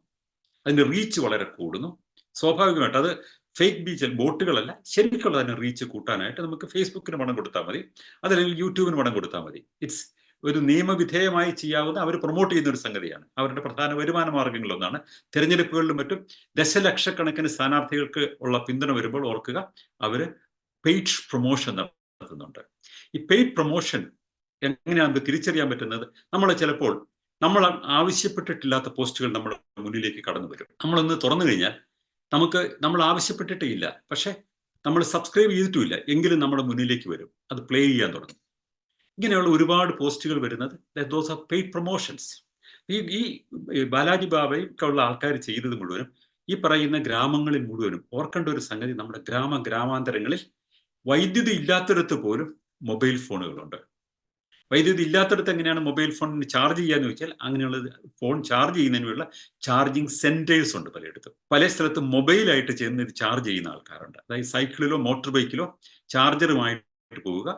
അതിന്റെ റീച്ച് വളരെ കൂടുന്നു. സ്വാഭാവികമായിട്ട് അത് ഫേക്ക് ബോട്ടുകളല്ല, ശരിക്കുള്ള അതിന് റീച്ച് കൂട്ടാനായിട്ട് നമുക്ക് ഫേസ്ബുക്കിന് പണം കൊടുത്താൽ മതി, അതല്ലെങ്കിൽ യൂട്യൂബിന് പണം കൊടുത്താൽ മതി. ഇറ്റ്സ് ഒരു നിയമവിധേയമായി ചെയ്യാവുന്ന, അവർ പ്രൊമോട്ട് ചെയ്യുന്ന ഒരു സംഗതിയാണ്. അവരുടെ പ്രധാന വരുമാന മാർഗങ്ങളൊന്നാണ്. തെരഞ്ഞെടുപ്പുകളിലും മറ്റും ദശലക്ഷക്കണക്കിന് സ്ഥാനാർത്ഥികൾക്ക് ഉള്ള പിന്തുണ വരുമ്പോൾ ഓർക്കുക, അവര് പെയ്ഡ് പ്രൊമോഷൻ നടത്തുന്നുണ്ട്. ഈ പെയ്ഡ് പ്രൊമോഷൻ എങ്ങനെയാണ് തിരിച്ചറിയാൻ പറ്റുന്നത്? നമ്മൾ ചിലപ്പോൾ നമ്മൾ ആവശ്യപ്പെട്ടിട്ടില്ലാത്ത പോസ്റ്റുകൾ നമ്മുടെ മുന്നിലേക്ക് കടന്നു വരും. നമ്മളൊന്ന് തുറന്നു കഴിഞ്ഞാൽ നമ്മൾ ആവശ്യപ്പെട്ടിട്ടേ ഇല്ല, പക്ഷെ നമ്മൾ സബ്സ്ക്രൈബ് ചെയ്തിട്ടുമില്ല, എങ്കിലും നമ്മുടെ മുന്നിലേക്ക് വരും, അത് പ്ലേ ചെയ്യാൻ തുടങ്ങും. ഇങ്ങനെയുള്ള ഒരുപാട് പോസ്റ്റുകൾ വരുന്നത് ദോസ് ആർ പെയ്ഡ് പ്രൊമോഷൻസ്. ഈ ബാലാജി ബാബയ്ക്കുള്ള ആൾക്കാർ ചെയ്തത് മുഴുവനും ഈ പറയുന്ന ഗ്രാമങ്ങളിൽ മുഴുവനും ഓർക്കേണ്ട ഒരു സംഗതി, നമ്മുടെ ഗ്രാമാന്തരങ്ങളിൽ വൈദ്യുതി ഇല്ലാത്തിടത്ത് പോലും മൊബൈൽ ഫോണുകളുണ്ട്. വൈദ്യുതി ഇല്ലാത്തടത്ത് എങ്ങനെയാണ് മൊബൈൽ ഫോണിന് ചാർജ് ചെയ്യാന്ന് ചോദിച്ചാൽ, അങ്ങനെയുള്ള ഫോൺ ചാർജ് ചെയ്യുന്നതിനുള്ള ചാർജിങ് സെന്റേഴ്സ് ഉണ്ട് പലയിടത്തും. പല സ്ഥലത്തും മൊബൈലായിട്ട് ചെന്ന് ഇത് ചാർജ് ചെയ്യുന്ന ആൾക്കാരുണ്ട്. അതായത് സൈക്കിളിലോ മോട്ടോർ ബൈക്കിലോ ചാർജറുമായിട്ട് പോവുക,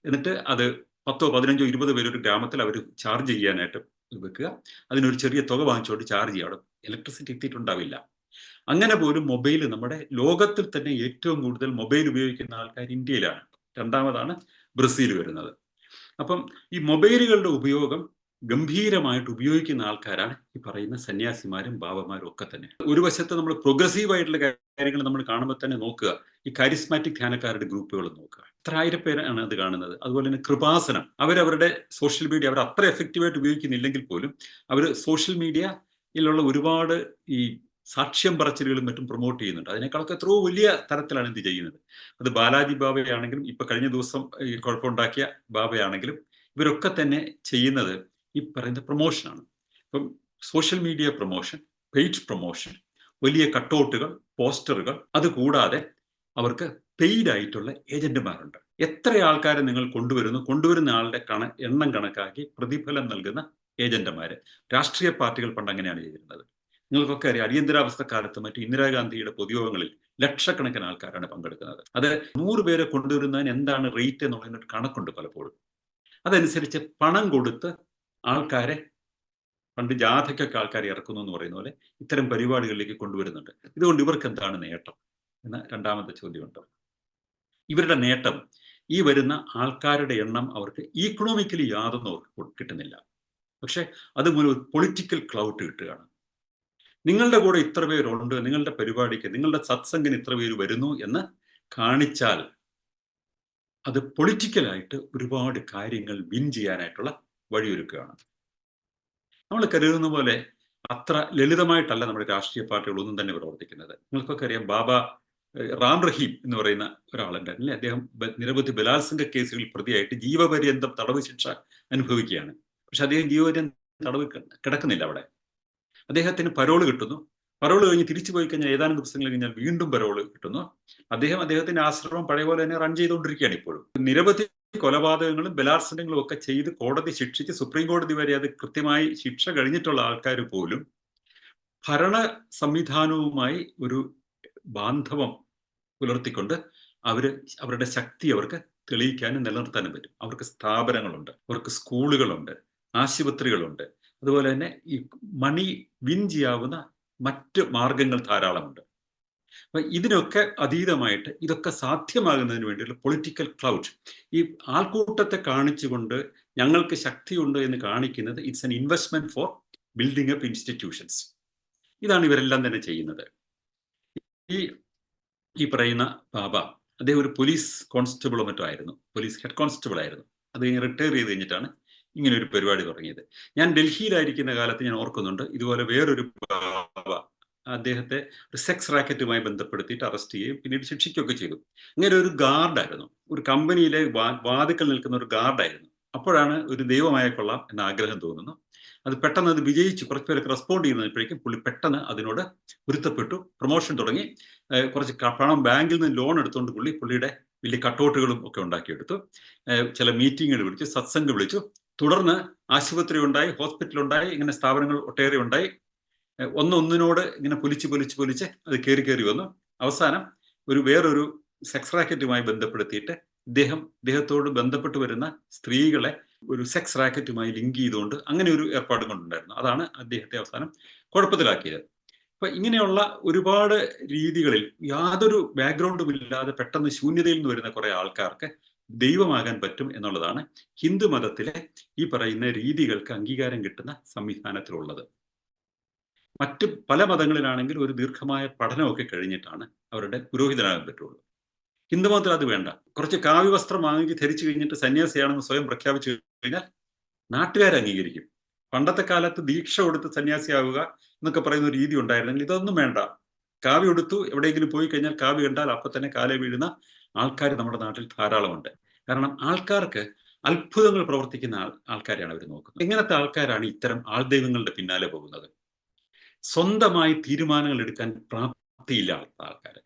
എന്നിട്ട് അത് 10, 15, 20 പേര് ഒരു ഗ്രാമത്തിൽ അവർ ചാർജ് ചെയ്യാനായിട്ട് വെക്കുക, അതിനൊരു ചെറിയ തുക വാങ്ങിച്ചുകൊണ്ട് ചാർജ് ചെയ്യുക. അവിടെ ഇലക്ട്രിസിറ്റി എത്തിയിട്ടുണ്ടാവില്ല. അങ്ങനെ പോലും മൊബൈൽ, നമ്മുടെ ലോകത്തിൽ തന്നെ ഏറ്റവും കൂടുതൽ മൊബൈൽ ഉപയോഗിക്കുന്ന ആൾക്കാർ ഇന്ത്യയിലാണ്. രണ്ടാമതാണ് ബ്രസീൽ വരുന്നത്. അപ്പം ഈ മൊബൈലുകളുടെ ഉപയോഗം ഗംഭീരമായിട്ട് ഉപയോഗിക്കുന്ന ആൾക്കാരാണ് ഈ പറയുന്ന സന്യാസിമാരും ബാബമാരും ഒക്കെ തന്നെ. ഒരു വശത്ത് നമ്മൾ പ്രോഗ്രസീവ് ആയിട്ടുള്ള കാര്യങ്ങൾ നമ്മൾ കാണുമ്പോൾ തന്നെ നോക്കുക, ഈ കരിസ്മാറ്റിക് ധ്യാനക്കാരുടെ ഗ്രൂപ്പുകൾ നോക്കുക, എത്ര 1000 പേരാണ് അത് കാണുന്നത്. അതുപോലെ തന്നെ കൃപാസനം, അവരവരുടെ സോഷ്യൽ മീഡിയ അവർ അത്ര എഫക്റ്റീവായിട്ട് ഉപയോഗിക്കുന്നില്ലെങ്കിൽ പോലും അവർ സോഷ്യൽ മീഡിയയിലുള്ള ഒരുപാട് ഈ സാക്ഷ്യം പറച്ചിലുകളും മറ്റും പ്രൊമോട്ട് ചെയ്യുന്നുണ്ട്. അതിനേക്കാളൊക്കെ എത്രയോ വലിയ തരത്തിലാണ് ഇത് ചെയ്യുന്നത്. അത് ബാലാജി ബാബയാണെങ്കിലും ഇപ്പൊ കഴിഞ്ഞ ദിവസം ഈ കുഴപ്പമുണ്ടാക്കിയ ബാബയാണെങ്കിലും ഇവരൊക്കെ തന്നെ ചെയ്യുന്നത് ഈ പറയുന്ന പ്രൊമോഷനാണ്. ഇപ്പം social media promotion, paid promotion, വലിയ കട്ടൗട്ടുകൾ, പോസ്റ്ററുകൾ, അതുകൂടാതെ അവർക്ക് പെയ്ഡ് ആയിട്ടുള്ള ഏജന്റുമാരുണ്ട്. എത്ര ആൾക്കാരെ നിങ്ങൾ കൊണ്ടുവരുന്ന ആളുടെ എണ്ണം കണക്കാക്കി പ്രതിഫലം നൽകുന്ന ഏജന്റുമാര്. രാഷ്ട്രീയ പാർട്ടികൾ പണ്ട് അങ്ങനെയാണ് ചെയ്തിരുന്നത്. നിങ്ങൾക്കൊക്കെ അറിയാം, അടിയന്തരാവസ്ഥ കാലത്ത് മറ്റു ഇന്ദിരാഗാന്ധിയുടെ പൊതുയോഗങ്ങളിൽ ലക്ഷക്കണക്കിന് ആൾക്കാരാണ് പങ്കെടുക്കുന്നത്. അത് 100 പേരെ കൊണ്ടുവരുന്നതിന് എന്താണ് റേറ്റ് എന്നുള്ളതിനൊരു കണക്കുണ്ട് പലപ്പോഴും. അതനുസരിച്ച് പണം കൊടുത്ത് ആൾക്കാരെ, പണ്ട് ജാഥയ്ക്കൊക്കെ ആൾക്കാരെ ഇറക്കുന്നു എന്ന് പറയുന്ന പോലെ ഇത്തരം പരിപാടികളിലേക്ക് കൊണ്ടുവരുന്നുണ്ട്. ഇതുകൊണ്ട് ഇവർക്ക് എന്താണ് നേട്ടം എന്ന രണ്ടാമത്തെ ചോദ്യമുണ്ട്. ഇവരുടെ നേട്ടം, ഈ വരുന്ന ആൾക്കാരുടെ എണ്ണം അവർക്ക് ഈക്കണോമിക്കലി യാതൊന്നും അവർക്ക് കിട്ടുന്നില്ല, പക്ഷെ അതുമൂലം ഒരു പൊളിറ്റിക്കൽ ക്ലൗട്ട് കിട്ടുകയാണ്. നിങ്ങളുടെ കൂടെ ഇത്ര പേരുണ്ട്, നിങ്ങളുടെ പരിപാടിക്ക്, നിങ്ങളുടെ സത്സംഗിന് ഇത്ര പേര് വരുന്നു എന്ന് കാണിച്ചാൽ അത് പൊളിറ്റിക്കലായിട്ട് ഒരുപാട് കാര്യങ്ങൾ വിൻ ചെയ്യാനായിട്ടുള്ള വഴിയൊരുക്കുകയാണ്. നമ്മൾ കരുതുന്ന പോലെ അത്ര ലളിതമായിട്ടല്ല നമ്മുടെ രാഷ്ട്രീയ പാർട്ടികളൊന്നും തന്നെ പ്രവർത്തിക്കുന്നത്. നിങ്ങൾക്കൊക്കെ അറിയാം, റാം റഹീം എന്ന് പറയുന്ന ഒരാളുണ്ടായിരുന്നില്ലേ? അദ്ദേഹം നിരവധി ബലാത്സംഗ കേസുകളിൽ പ്രതിയായിട്ട് ജീവപര്യന്തം തടവ് ശിക്ഷ അനുഭവിക്കുകയാണ്. പക്ഷെ അദ്ദേഹം ജീവപര്യന്തം തടവ് കിടക്കുന്നില്ല അവിടെ. അദ്ദേഹത്തിന് പരോള് കിട്ടുന്നു. പരോള് കഴിഞ്ഞ് തിരിച്ചു പോയി കഴിഞ്ഞാൽ ഏതാനും ദിവസങ്ങൾ കഴിഞ്ഞാൽ വീണ്ടും പരോള് കിട്ടുന്നു. അദ്ദേഹത്തിന്റെ ആശ്രമം പഴയ പോലെ തന്നെ റൺ ചെയ്തുകൊണ്ടിരിക്കുകയാണ് ഇപ്പോഴും. നിരവധി കൊലപാതകങ്ങളും ബലാത്സംഗങ്ങളും ഒക്കെ ചെയ്ത് കോടതി ശിക്ഷിച്ച് സുപ്രീം കോടതി വരെ അത് കൃത്യമായി ശിക്ഷ കഴിഞ്ഞിട്ടുള്ള ആൾക്കാർ പോലും ഭരണ സംവിധാനവുമായി ഒരു ബാന്ധവം പുലർത്തിക്കൊണ്ട് അവരുടെ ശക്തി അവർക്ക് തെളിയിക്കാനും നിലനിർത്താനും പറ്റും. അവർക്ക് സ്ഥാപനങ്ങളുണ്ട്, അവർക്ക് സ്കൂളുകളുണ്ട്, ആശുപത്രികളുണ്ട്. അതുപോലെ തന്നെ ഈ മണി വിൻ ചെയ്യാവുന്ന മറ്റ് മാർഗങ്ങൾ ധാരാളമുണ്ട്. അപ്പൊ ഇതിനൊക്കെ അതീതമായിട്ട് ഇതൊക്കെ സാധ്യമാകുന്നതിന് വേണ്ടിയുള്ള പൊളിറ്റിക്കൽ ക്ലൗഡ്, ഈ ആൾക്കൂട്ടത്തെ കാണിച്ചുകൊണ്ട് ഞങ്ങൾക്ക് ശക്തിയുണ്ട് എന്ന് കാണിക്കുന്നത് it's an investment for building up institutions. ഇതാണ് ഇവരെല്ലാം തന്നെ ചെയ്യുന്നത്. ഈ ഈ പറയുന്ന ബാബ, അദ്ദേഹം ഒരു പോലീസ് കോൺസ്റ്റബിളോ മറ്റോ ആയിരുന്നു, പോലീസ് ഹെഡ് കോൺസ്റ്റബിൾ ആയിരുന്നു. അത് കഴിഞ്ഞ് റിട്ടയർ ചെയ്ത് കഴിഞ്ഞിട്ടാണ് ഇങ്ങനെ ഒരു പരിപാടി തുടങ്ങിയത്. ഞാൻ ഡൽഹിയിലായിരിക്കുന്ന കാലത്ത് ഞാൻ ഓർക്കുന്നുണ്ട്, ഇതുപോലെ വേറൊരു ബാബ അദ്ദേഹത്തെ ഒരു സെക്സ് റാക്കറ്റുമായി ബന്ധപ്പെടുത്തിയിട്ട് അറസ്റ്റ് ചെയ്യുകയും പിന്നീട് ശിക്ഷിക്കുകയൊക്കെ ചെയ്തു. ഇങ്ങനെ ഒരു ഗാർഡായിരുന്നു, ഒരു കമ്പനിയിലെ വാതിക്കൽ നിൽക്കുന്ന ഒരു ഗാർഡായിരുന്നു. അപ്പോഴാണ് ഒരു ദൈവമായ കൊള്ളാം എന്ന ആഗ്രഹം തോന്നുന്നു. അത് പെട്ടെന്ന് അത് വിജയിച്ചു, കുറച്ച് പേരൊക്കെ റെസ്പോണ്ട് ചെയ്യുന്നപ്പോഴേക്കും പുള്ളി പെട്ടെന്ന് അതിനോട് പൊരുത്തപ്പെട്ടു, പ്രൊമോഷൻ തുടങ്ങി. കുറച്ച് പണം ബാങ്കിൽ നിന്ന് ലോൺ എടുത്തുകൊണ്ട് പുള്ളിയുടെ വലിയ കട്ടൗട്ടുകളും ഒക്കെ ഉണ്ടാക്കിയെടുത്തു. ചില മീറ്റിങ്ങുകൾ വിളിച്ചു, സത്സംഗ് വിളിച്ചു. തുടർന്ന് ആശുപത്രി ഉണ്ടായി, ഹോസ്പിറ്റലുണ്ടായി, ഇങ്ങനെ സ്ഥാപനങ്ങൾ ഒട്ടേറെ ഉണ്ടായി. ഒന്നൊന്നിനോട് ഇങ്ങനെ പൊലിച്ച് അത് കയറി വന്നു. അവസാനം വേറൊരു സെക്സ് റാക്കറ്റുമായി ബന്ധപ്പെടുത്തിയിട്ട് ഇദ്ദേഹത്തോട് ബന്ധപ്പെട്ട് വരുന്ന സ്ത്രീകളെ ഒരു സെക്സ് റാക്കറ്റുമായി ലിങ്ക് ചെയ്തുകൊണ്ട് അങ്ങനെ ഒരു ഏർപ്പാട് കൊണ്ടുണ്ടായിരുന്നു. അതാണ് അദ്ദേഹത്തെ അവസാനം കുഴപ്പത്തിലാക്കിയത്. അപ്പൊ ഇങ്ങനെയുള്ള ഒരുപാട് രീതികളിൽ യാതൊരു ബാക്ക്ഗ്രൗണ്ടും ഇല്ലാതെ പെട്ടെന്ന് ശൂന്യതയിൽ നിന്ന് വരുന്ന കുറെ ആൾക്കാർക്ക് ദൈവമാകാൻ പറ്റും എന്നുള്ളതാണ് ഹിന്ദു മതത്തിലെ ഈ പറയുന്ന രീതികൾക്ക് അംഗീകാരം കിട്ടുന്ന സംവിധാനത്തിലുള്ളത്. മറ്റ് പല മതങ്ങളിലാണെങ്കിൽ ഒരു ദീർഘമായ പഠനമൊക്കെ കഴിഞ്ഞിട്ടാണ് അവരുടെ പുരോഹിതനാകാൻ പറ്റുള്ളൂ. ഹിന്ദുമതത്തിൽ അത് വേണ്ട. കുറച്ച് കാവ്യവസ്ത്രം വാങ്ങി ധരിച്ചു കഴിഞ്ഞിട്ട് സന്യാസിയാണെന്ന് സ്വയം പ്രഖ്യാപിച്ചു കഴിഞ്ഞാൽ നാട്ടുകാർ അംഗീകരിക്കും. പണ്ടത്തെ കാലത്ത് ദീക്ഷ കൊടുത്ത് സന്യാസിയാവുക എന്നൊക്കെ പറയുന്ന ഒരു രീതി ഉണ്ടായിരുന്നെങ്കിൽ ഇതൊന്നും വേണ്ട. കാവ്യ എടുത്തു എവിടെയെങ്കിലും പോയി കഴിഞ്ഞാൽ കാവ്യ കണ്ടാൽ അപ്പൊ തന്നെ കാലെ വീഴുന്ന ആൾക്കാർ നമ്മുടെ നാട്ടിൽ ധാരാളമുണ്ട്. കാരണം ആൾക്കാർക്ക് അത്ഭുതങ്ങൾ പ്രവർത്തിക്കുന്ന ആൾക്കാരെയാണ് അവർ നോക്കുന്നത്. എങ്ങനത്തെ ആൾക്കാരാണ് ഇത്തരം ആൾദൈവങ്ങളുടെ പിന്നാലെ പോകുന്നത്? സ്വന്തമായി തീരുമാനങ്ങൾ എടുക്കാൻ പ്രാപ്തിയില്ലാത്ത ആൾക്കാർ,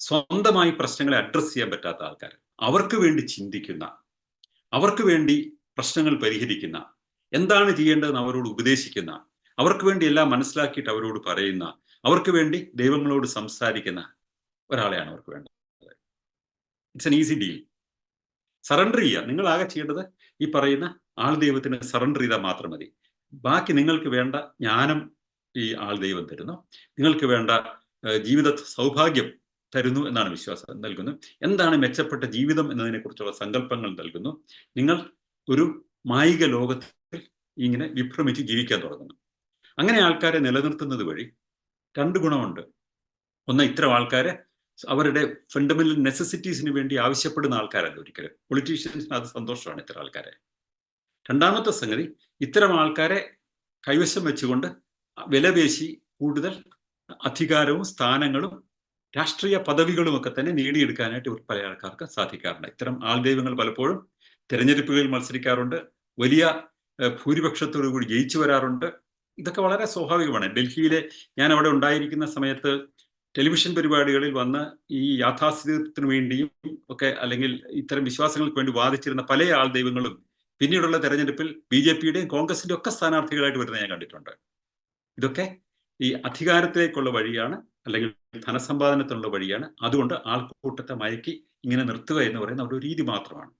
സ്വന്തമായി പ്രശ്നങ്ങളെ അഡ്രസ് ചെയ്യാൻ പറ്റാത്ത ആൾക്കാർ, അവർക്ക് വേണ്ടി ചിന്തിക്കുന്ന, അവർക്ക് വേണ്ടി പ്രശ്നങ്ങൾ പരിഹരിക്കുന്ന, എന്താണ് ചെയ്യേണ്ടതെന്ന് അവരോട് ഉപദേശിക്കുന്ന, അവർക്ക് വേണ്ടി എല്ലാം മനസ്സിലാക്കിയിട്ട് അവരോട് പറയുന്ന, അവർക്ക് വേണ്ടി ദൈവങ്ങളോട് സംസാരിക്കുന്ന ഒരാളെയാണ് അവർക്ക് വേണ്ടത്. It's an easy deal. Surrender ചെയ്യുക. നിങ്ങൾ ആകെ ചെയ്യേണ്ടത് ഈ പറയുന്ന ആൾ ദൈവത്തിന് സറണ്ടർ ചെയ്താൽ മാത്രം മതി. ബാക്കി നിങ്ങൾക്ക് വേണ്ട ജ്ഞാനം ഈ ആൾ ദൈവം തരുന്നു, നിങ്ങൾക്ക് വേണ്ട ജീവിത സൗഭാഗ്യം തരുന്നു എന്നാണ് വിശ്വാസം നൽകുന്നു. എന്താണ് മെച്ചപ്പെട്ട ജീവിതം എന്നതിനെ കുറിച്ചുള്ള സങ്കല്പങ്ങൾ നൽകുന്നു. നിങ്ങൾ ഒരു മായിക ലോകത്തിൽ ഇങ്ങനെ വിഭ്രമിച്ച് ജീവിക്കാൻ തുടങ്ങുന്നു. അങ്ങനെ ആൾക്കാരെ നിലനിർത്തുന്നത് വഴി രണ്ട് ഗുണമുണ്ട്. ഒന്ന്, ഇത്തരം ആൾക്കാരെ അവരുടെ ഫണ്ടമെന്റൽ നെസസിറ്റീസിന് വേണ്ടി ആവശ്യപ്പെടുന്ന ആൾക്കാരല്ല ഒരിക്കലും. പൊളിറ്റീഷ്യൻസിന് അത് സന്തോഷമാണ് ഇത്തരം ആൾക്കാരെ. രണ്ടാമത്തെ സംഗതി, ഇത്തരം ആൾക്കാരെ കൈവശം വെച്ചുകൊണ്ട് വിലപേശി കൂടുതൽ അധികാരവും സ്ഥാനങ്ങളും രാഷ്ട്രീയ പദവികളും ഒക്കെ തന്നെ നേടിയെടുക്കാനായിട്ട് പല ആൾക്കാർക്ക് സാധിക്കാറുണ്ട്. ഇത്തരം ആൾദൈവങ്ങൾ പലപ്പോഴും തെരഞ്ഞെടുപ്പുകളിൽ മത്സരിക്കാറുണ്ട്, വലിയ ഭൂരിപക്ഷത്തോടു കൂടി ജയിച്ചു വരാറുണ്ട്. ഇതൊക്കെ വളരെ സ്വാഭാവികമാണ്. ഡൽഹിയിലെ ഞാൻ അവിടെ ഉണ്ടായിരിക്കുന്ന സമയത്ത് ടെലിവിഷൻ പരിപാടികളിൽ വന്ന് ഈ യാഥാസ്ഥിതികത്തിന് വേണ്ടിയും ഒക്കെ അല്ലെങ്കിൽ ഇത്തരം വിശ്വാസങ്ങൾക്ക് വേണ്ടി വാദിച്ചിരുന്ന പല ആൾദൈവങ്ങളും പിന്നീടുള്ള തെരഞ്ഞെടുപ്പിൽ BJPയുടെയും കോൺഗ്രസിന്റെ ഒക്കെ സ്ഥാനാർത്ഥികളായിട്ട് വരുന്നത് ഞാൻ കണ്ടിട്ടുണ്ട്. ഇതൊക്കെ ഈ അധികാരത്തിലേക്കുള്ള വഴിയാണ്, അല്ലെങ്കിൽ ധനസമ്പാദനത്തിനുള്ള വഴിയാണ്. അതുകൊണ്ട് ആൾക്കൂട്ടത്തെ മയക്കി ഇങ്ങനെ നിർത്തുക എന്ന് പറയുന്ന ഒരു രീതി മാത്രമാണ്.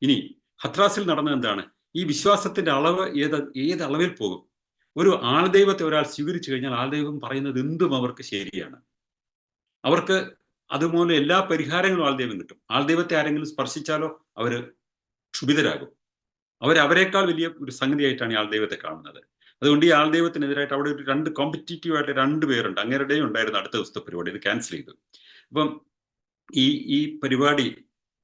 ഇനി ഹത്രാസിൽ നടന്നത് എന്താണ്? ഈ വിശ്വാസത്തിന്റെ അളവ് ഏത് അളവിൽ പോകും? ഒരു ആൾദൈവത്തെ ഒരാൾ സ്വീകരിച്ചു കഴിഞ്ഞാൽ ആൾദൈവം പറയുന്നത് എന്തും അവർക്ക് ശരിയാണ്. അവർക്ക് അതുപോലെ എല്ലാ പരിഹാരങ്ങളും ആൾദൈവം കിട്ടും. ആൾദൈവത്തെ ആരെങ്കിലും സ്പർശിച്ചാലോ അവർ ക്ഷുഭിതരാകും. അവരേക്കാൾ വലിയ ഒരു സംഗതിയായിട്ടാണ് ഈ ആൾദൈവത്തെ കാണുന്നത്. അതുകൊണ്ട് ഈ ആൾദൈവത്തിനെതിരായിട്ട് അവിടെ ഒരു കോമ്പറ്റീറ്റീവ് ആയിട്ട് 2 പേരുണ്ട്. അങ്ങേരുടെയും ഉണ്ടായിരുന്നു അടുത്ത ദിവസത്തെ പരിപാടി, ഇത് ക്യാൻസൽ ചെയ്തു. അപ്പം ഈ പരിപാടി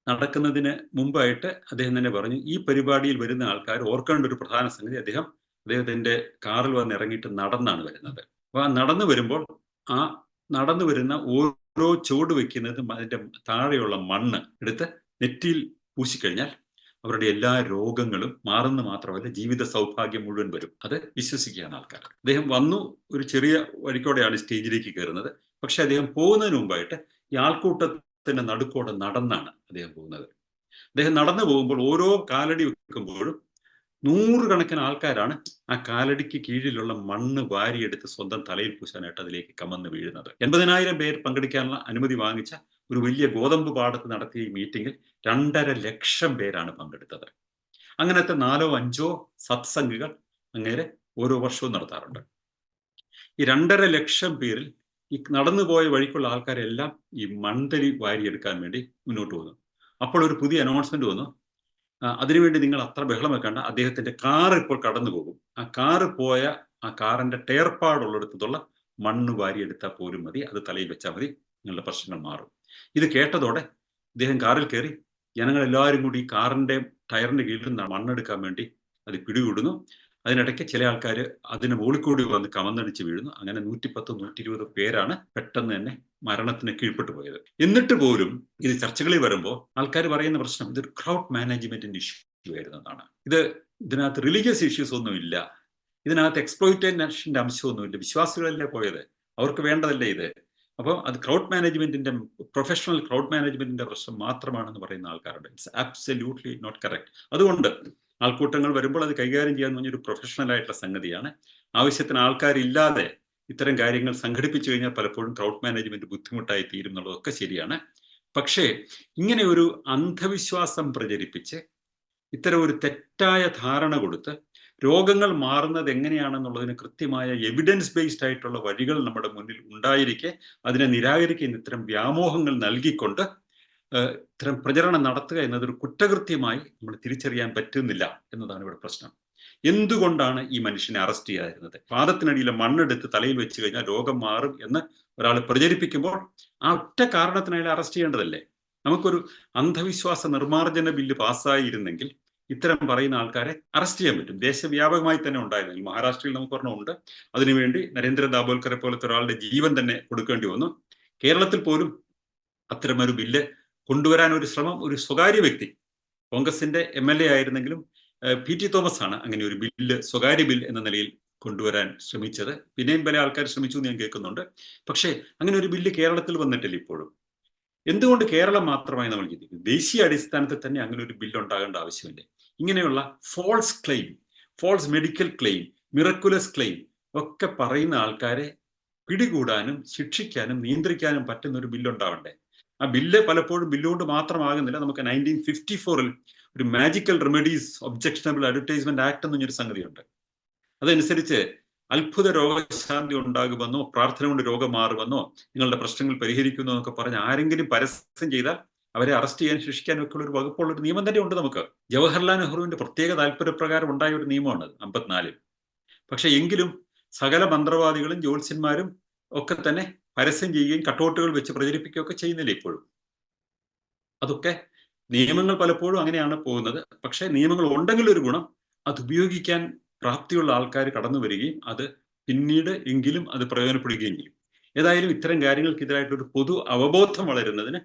നടക്കുന്നതിന് മുമ്പായിട്ട് അദ്ദേഹം തന്നെ പറഞ്ഞു, ഈ പരിപാടിയിൽ വരുന്ന ആൾക്കാർ ഓർക്കേണ്ട ഒരു പ്രധാന സംഗതി, അദ്ദേഹം അദ്ദേഹത്തിന്റെ കാറിൽ വന്ന് ഇറങ്ങിയിട്ട് നടന്നാണ് വരുന്നത്. അപ്പൊ ആ നടന്നു വരുമ്പോൾ ആ നടന്നു വരുന്ന ഓരോ ചുവട് വെക്കുന്നതും അതിന്റെ താഴെയുള്ള മണ്ണ് എടുത്ത് നെറ്റിയിൽ പൂശിക്കഴിഞ്ഞാൽ അവരുടെ എല്ലാ രോഗങ്ങളും മാറുന്ന മാത്രമല്ല ജീവിത സൗഭാഗ്യം മുഴുവൻ വരും. അത് വിശ്വസിക്കുകയാണ് ആൾക്കാർ. അദ്ദേഹം വന്നു, ഒരു ചെറിയ വഴിക്കോടെയാണ് സ്റ്റേജിലേക്ക് കയറുന്നത്. പക്ഷെ അദ്ദേഹം പോകുന്നതിന് മുമ്പായിട്ട് ഈ ആൾക്കൂട്ടത്തിന്റെ നടുക്കോടെ നടന്നാണ് അദ്ദേഹം പോകുന്നത്. അദ്ദേഹം നടന്നു പോകുമ്പോൾ ഓരോ കാലടി വെക്കുമ്പോഴും നൂറുകണക്കിന് ആൾക്കാരാണ് ആ കാലടിക്ക് കീഴിലുള്ള മണ്ണ് വാരിയെടുത്ത് സ്വന്തം തലയിൽ പൂശാനായിട്ട് അതിലേക്ക് കമന്ന് വീഴുന്നത്. 80,000 പേർ പങ്കെടുക്കാനുള്ള അനുമതി വാങ്ങിച്ച ഒരു വലിയ ഗോതമ്പ് പാടത്ത് നടത്തിയ ഈ മീറ്റിംഗിൽ 2.5 ലക്ഷം പേരാണ് പങ്കെടുത്തത്. അങ്ങനത്തെ 4 or 5 സത്സംഗികൾ അങ്ങേരെ ഓരോ വർഷവും നടത്താറുണ്ട്. ഈ 2.5 ലക്ഷം പേരിൽ ഈ നടന്നുപോയ വഴിക്കുള്ള ആൾക്കാരെല്ലാം ഈ മൺതരി വാരിയെടുക്കാൻ വേണ്ടി മുന്നോട്ട് പോകുന്നു. അപ്പോൾ ഒരു പുതിയ അനൗൺസ്മെന്റ് വന്നു, അതിനുവേണ്ടി നിങ്ങൾ അത്ര ബഹളം വെക്കേണ്ട, അദ്ദേഹത്തിന്റെ കാർ ഇപ്പോൾ കടന്നു പോകും, ആ കാറ് പോയ ആ കാറിന്റെ ടയർപ്പാടുള്ളിടത്തുള്ള മണ്ണ് വാരിയെടുത്താൽ പോലും മതി, അത് തലയിൽ വെച്ചാൽ മതി, നിങ്ങളുടെ പ്രശ്നങ്ങൾ മാറും. ഇത് കേട്ടതോടെ അദ്ദേഹം കാറിൽ കയറി ജനങ്ങളെല്ലാവരും കൂടി ഈ കാറിന്റെ ടയറിന്റെ കീഴിൽ നിന്ന് മണ്ണെടുക്കാൻ വേണ്ടി അത് പിടികൂടുന്നു. അതിനിടയ്ക്ക് ചില ആൾക്കാർ അതിന് മുകളിൽ കൂടി വന്ന് കമന്നടിച്ച് വീഴുന്നു. അങ്ങനെ 110, 120 പേരാണ് പെട്ടെന്ന് തന്നെ മരണത്തിന് കീഴ്പ്പെട്ടു പോയത്. എന്നിട്ട് പോലും ഇത് ചർച്ചകളിൽ വരുമ്പോൾ ആൾക്കാർ പറയുന്ന പ്രശ്നം ഇതൊരു ക്രൗഡ് മാനേജ്മെന്റിന്റെ ഇഷ്യൂ ആയിരുന്നതാണ്. ഇതിനകത്ത് റിലീജിയസ് ഇഷ്യൂസ് ഒന്നും ഇല്ല, ഇതിനകത്ത് എക്സ്പ്ലോയിറ്റേഷന്റെ അംശമൊന്നുമില്ല, വിശ്വാസികളല്ലേ പോയത്, അവർക്ക് വേണ്ടതല്ലേ ഇത്. അപ്പോൾ അത് ക്രൗഡ് മാനേജ്മെന്റിന്റെ, പ്രൊഫഷണൽ ക്രൗഡ് മാനേജ്മെന്റിന്റെ പ്രശ്നം മാത്രമാണെന്ന് പറയുന്ന ആൾക്കാരുണ്ട്. It's absolutely not correct. അതുകൊണ്ട് ആൾക്കൂട്ടങ്ങൾ വരുമ്പോൾ അത് കൈകാര്യം ചെയ്യാൻ പറഞ്ഞൊരു പ്രൊഫഷണൽ ആയിട്ടുള്ള സംഗതിയാണ്. ആവശ്യത്തിന് ആൾക്കാരില്ലാതെ ഇത്തരം കാര്യങ്ങൾ സംഘടിപ്പിച്ചു കഴിഞ്ഞാൽ പലപ്പോഴും ക്രൗഡ് മാനേജ്മെന്റ് ബുദ്ധിമുട്ടായി തീരും എന്നുള്ളതൊക്കെ ശരിയാണ്. പക്ഷേ ഇങ്ങനെ ഒരു അന്ധവിശ്വാസം പ്രചരിപ്പിച്ച് ഇത്തരം ഒരു തെറ്റായ ധാരണ കൊടുത്ത് രോഗങ്ങൾ മാറുന്നത് എങ്ങനെയാണെന്നുള്ളതിന് കൃത്യമായ എവിഡൻസ് ബേസ്ഡ് ആയിട്ടുള്ള വഴികൾ നമ്മുടെ മുന്നിൽ ഉണ്ടായിരിക്കെ അതിനെ നിരാകരിക്കുന്ന ഇത്തരം വ്യാമോഹങ്ങൾ നൽകിക്കൊണ്ട് ഇത്തരം പ്രചരണം നടത്തുക എന്നതൊരു കുറ്റകൃത്യമായി നമ്മൾ തിരിച്ചറിയാൻ പറ്റുന്നില്ല എന്നതാണ് ഇവിടെ പ്രശ്നം. എന്തുകൊണ്ടാണ് ഈ മനുഷ്യനെ അറസ്റ്റ് ചെയ്യാതിരുന്നത്? പാദത്തിനടിയിലെ മണ്ണെടുത്ത് തലയിൽ വെച്ച് കഴിഞ്ഞാൽ രോഗം മാറും എന്ന് ഒരാൾ പ്രചരിപ്പിക്കുമ്പോൾ ആ ഒറ്റ കാരണത്തിനായി അറസ്റ്റ് ചെയ്യേണ്ടതല്ലേ? നമുക്കൊരു അന്ധവിശ്വാസ നിർമ്മാർജ്ജന ബില്ല് പാസ്സായിരുന്നെങ്കിൽ ഇത്തരം പറയുന്ന ആൾക്കാരെ അറസ്റ്റ് ചെയ്യാൻ പറ്റും. ദേശവ്യാപകമായി തന്നെ ഉണ്ടായിരുന്നെങ്കിൽ. മഹാരാഷ്ട്രയിൽ നമുക്ക് ഒരെണ്ണമുണ്ട്. അതിനുവേണ്ടി നരേന്ദ്ര ദാബോൽക്കറെ പോലത്തെ ഒരാളുടെ ജീവൻ തന്നെ കൊടുക്കേണ്ടി വന്നു. കേരളത്തിൽ പോലും അത്തരമൊരു ബില്ല് കൊണ്ടുവരാൻ ഒരു ശ്രമം ഒരു സ്വകാര്യ വ്യക്തി, കോൺഗ്രസിന്റെ MLA ആയിരുന്നെങ്കിലും PT തോമസ് ആണ് അങ്ങനെ ഒരു ബില്ല്, സ്വകാര്യ ബിൽ എന്ന നിലയിൽ കൊണ്ടുവരാൻ ശ്രമിച്ചത്. പിന്നെയും പല ആൾക്കാർ ശ്രമിച്ചു എന്ന് ഞാൻ കേൾക്കുന്നുണ്ട്. പക്ഷേ അങ്ങനെ ഒരു ബില്ല് കേരളത്തിൽ വന്നിട്ടില്ല ഇപ്പോഴും. എന്തുകൊണ്ട് കേരളം മാത്രമായി നമ്മൾ ചിന്തിക്കും? ദേശീയ അടിസ്ഥാനത്തിൽ തന്നെ അങ്ങനെ ഒരു ബില്ല് ഉണ്ടാകേണ്ട ആവശ്യമില്ല. ഇങ്ങനെയുള്ള false claim, false medical claim, miraculous claim ഒക്കെ പറയുന്ന ആൾക്കാരെ പിടികൂടാനും ശിക്ഷിക്കാനും നിയന്ത്രിക്കാനും പറ്റുന്ന ഒരു ബില്ലുണ്ടാവണ്ടേ? ആ ബില്ല് പലപ്പോഴും ബില്ലുകൊണ്ട് മാത്രമാകുന്നില്ല. നമുക്ക് 1954 ഒരു magical remedies objectionable advertisement act എന്നൊരു സംഗതിയുണ്ട്. അതനുസരിച്ച് അത്ഭുത രോഗശാന്തി ഉണ്ടാകുമെന്നോ, പ്രാർത്ഥന കൊണ്ട് രോഗം മാറുമെന്നോ, നിങ്ങളുടെ പ്രശ്നങ്ങൾ പരിഹരിക്കുന്നു എന്നൊക്കെ പറഞ്ഞ് ആരെങ്കിലും പരസ്യം ചെയ്താൽ അവരെ അറസ്റ്റ് ചെയ്യാൻ ശിക്ഷിക്കാനും ഒക്കെ ഉള്ള ഒരു വകുപ്പുള്ള ഒരു നിയമം തന്നെ ഉണ്ട് നമുക്ക്. ജവഹർലാൽ നെഹ്റുവിന്റെ പ്രത്യേക താല്പര്യപ്രകാരം ഉണ്ടായ ഒരു നിയമമാണ് 54. പക്ഷെ എങ്കിലും സകല മന്ത്രവാദികളും ജ്യോത്സ്യന്മാരും ഒക്കെ തന്നെ പരസ്യം ചെയ്യുകയും കട്ടൗട്ടുകൾ വെച്ച് പ്രചരിപ്പിക്കുകയൊക്കെ ചെയ്യുന്നില്ല ഇപ്പോഴും. അതൊക്കെ നിയമങ്ങൾ പലപ്പോഴും അങ്ങനെയാണ് പോകുന്നത്. പക്ഷെ നിയമങ്ങൾ ഉണ്ടെങ്കിൽ ഒരു ഗുണം, അത് ഉപയോഗിക്കാൻ പ്രാപ്തിയുള്ള ആൾക്കാർ കടന്നു വരികയും അത് പിന്നീട് എങ്കിലും അത് പ്രയോജനപ്പെടുകയും ചെയ്യും. ഏതായാലും ഇത്തരം കാര്യങ്ങൾക്കെതിരായിട്ടൊരു പൊതു അവബോധം വളരുന്നതിന്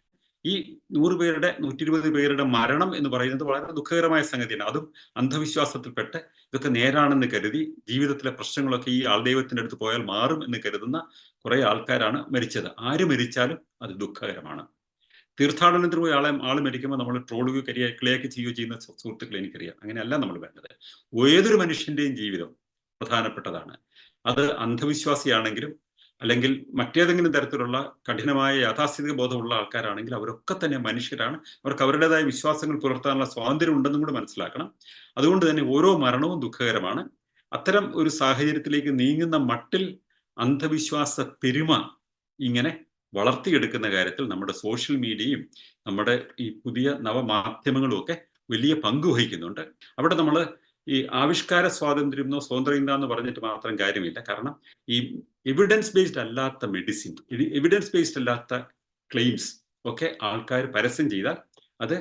ഈ 100 പേരുടെ 120 പേരുടെ മരണം എന്ന് പറയുന്നത് വളരെ ദുഃഖകരമായ സംഗതിയാണ്. അതും അന്ധവിശ്വാസത്തിൽപ്പെട്ട് ഇതൊക്കെ നേരാണെന്ന് കരുതി ജീവിതത്തിലെ പ്രശ്നങ്ങളൊക്കെ ഈ ആൾദൈവത്തിന്റെ അടുത്ത് പോയാൽ മാറും എന്ന് കരുതുന്ന കുറെ ആൾക്കാരാണ് മരിച്ചത്. ആര് മരിച്ചാലും അത് ദുഃഖകരമാണ്. തീർത്ഥാടനത്തിന് പോയി ആള് മരിക്കുമ്പോൾ നമ്മൾ ട്രോളുകയോ കളിയാക്കി ചെയ്യുകയോ ചെയ്യുന്ന സുഹൃത്തുക്കൾ എനിക്കറിയാം. അങ്ങനെയല്ല നമ്മൾ വേണ്ടത്. ഏതൊരു മനുഷ്യന്റെയും ജീവിതം പ്രധാനപ്പെട്ടതാണ്. അത് അന്ധവിശ്വാസിയാണെങ്കിലും അല്ലെങ്കിൽ മറ്റേതെങ്കിലും തരത്തിലുള്ള കഠിനമായ യാഥാസ്ഥിതിക ബോധമുള്ള ആൾക്കാരാണെങ്കിൽ അവരൊക്കെ തന്നെ മനുഷ്യരാണ്. അവർക്ക് അവരുടേതായ വിശ്വാസങ്ങൾ പുലർത്താനുള്ള സ്വാതന്ത്ര്യം ഉണ്ടെന്നും കൂടെ മനസ്സിലാക്കണം. അതുകൊണ്ട് തന്നെ ഓരോ മരണവും ദുഃഖകരമാണ്. അത്തരം ഒരു സാഹചര്യത്തിലേക്ക് നീങ്ങുന്ന മട്ടിൽ അന്ധവിശ്വാസ പെരുമ ഇങ്ങനെ വളർത്തിയെടുക്കുന്ന കാര്യത്തിൽ നമ്മുടെ സോഷ്യൽ മീഡിയയും നമ്മുടെ ഈ പുതിയ നവമാധ്യമങ്ങളും ഒക്കെ വലിയ പങ്ക് വഹിക്കുന്നുണ്ട്. അവിടെ നമ്മൾ ഈ ആവിഷ്കാര സ്വാതന്ത്ര്യമോ സ്വതന്ത്രമില്ല എന്ന് പറഞ്ഞിട്ട് മാത്രം കാര്യമില്ല. കാരണം ഈ എവിഡൻസ് ബേസ്ഡ് അല്ലാത്ത മെഡിസിൻ, എവിഡൻസ് ബേസ്ഡ് അല്ലാത്ത ക്ലെയിംസ് ഒക്കെ ആൾക്കാർ പരസ്യം ചെയ്താൽ അത്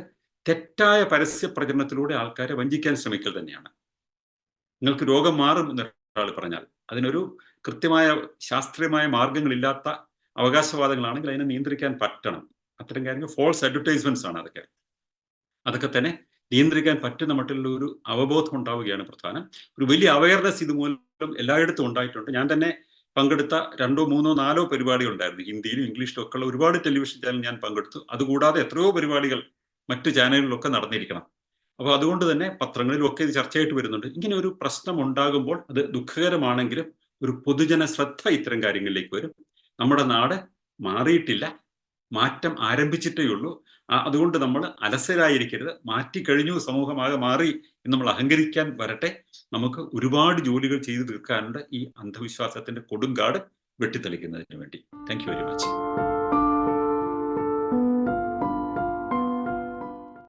തെറ്റായ പരസ്യ പ്രചരണത്തിലൂടെ ആൾക്കാരെ വഞ്ചിക്കാൻ ശ്രമിക്കൽ തന്നെയാണ്. നിങ്ങൾക്ക് രോഗം മാറും എന്ന് ഒരാൾ പറഞ്ഞാൽ അതിനൊരു കൃത്യമായ ശാസ്ത്രീയമായ മാർഗങ്ങളില്ലാത്ത അവകാശവാദങ്ങളാണെങ്കിൽ അതിനെ നിയന്ത്രിക്കാൻ പറ്റണം. അത്തരം കാര്യങ്ങൾ ഫോൾസ് അഡ്വർടൈസ്മെന്റ്സ് ആണ് അതൊക്കെ തന്നെ നിയന്ത്രിക്കാൻ പറ്റുന്ന മറ്റുള്ള ഒരു അവബോധം ഉണ്ടാവുകയാണ് പ്രധാനം. ഒരു വലിയ അവയർനെസ് ഇതുമൂലം എല്ലായിടത്തും ഉണ്ടായിട്ടുണ്ട്. ഞാൻ തന്നെ പങ്കെടുത്ത 2, 3, 4 പരിപാടികൾ ഉണ്ടായിരുന്നു. ഹിന്ദിയിലും ഇംഗ്ലീഷിലും ഒക്കെ ഉള്ള ഒരുപാട് ടെലിവിഷൻ ചാനൽ ഞാൻ പങ്കെടുത്തു. അതുകൂടാതെ എത്രയോ പരിപാടികൾ മറ്റു ചാനലുകളിലൊക്കെ നടന്നിരിക്കണം. അപ്പോൾ അതുകൊണ്ട് തന്നെ പത്രങ്ങളിലും ഒക്കെ ഇത് ചർച്ചയായിട്ട് വരുന്നുണ്ട്. ഇങ്ങനെ ഒരു പ്രശ്നം ഉണ്ടാകുമ്പോൾ അത് ദുഃഖകരമാണെങ്കിലും ഒരു പൊതുജന ശ്രദ്ധ ഇത്തരം കാര്യങ്ങളിലേക്ക് വരും. നമ്മുടെ നാട് മാറിയിട്ടില്ല, മാറ്റം ആരംഭിച്ചിട്ടേ ഉള്ളൂ. അതുകൊണ്ട് നമ്മൾ അലസരായിരിക്കരുത്. മാറ്റിക്കഴിഞ്ഞു, സമൂഹമാകെ മാറി എന്ന് നമ്മൾ അഹങ്കരിക്കാൻ വരട്ടെ. നമുക്ക് ഒരുപാട് ജോലികൾ ചെയ്തു തീർക്കാനുണ്ട് ഈ അന്ധവിശ്വാസത്തിന്റെ കൊടുങ്കാട് വെട്ടിത്തെളിക്കുന്നതിന് വേണ്ടി. Thank you very much.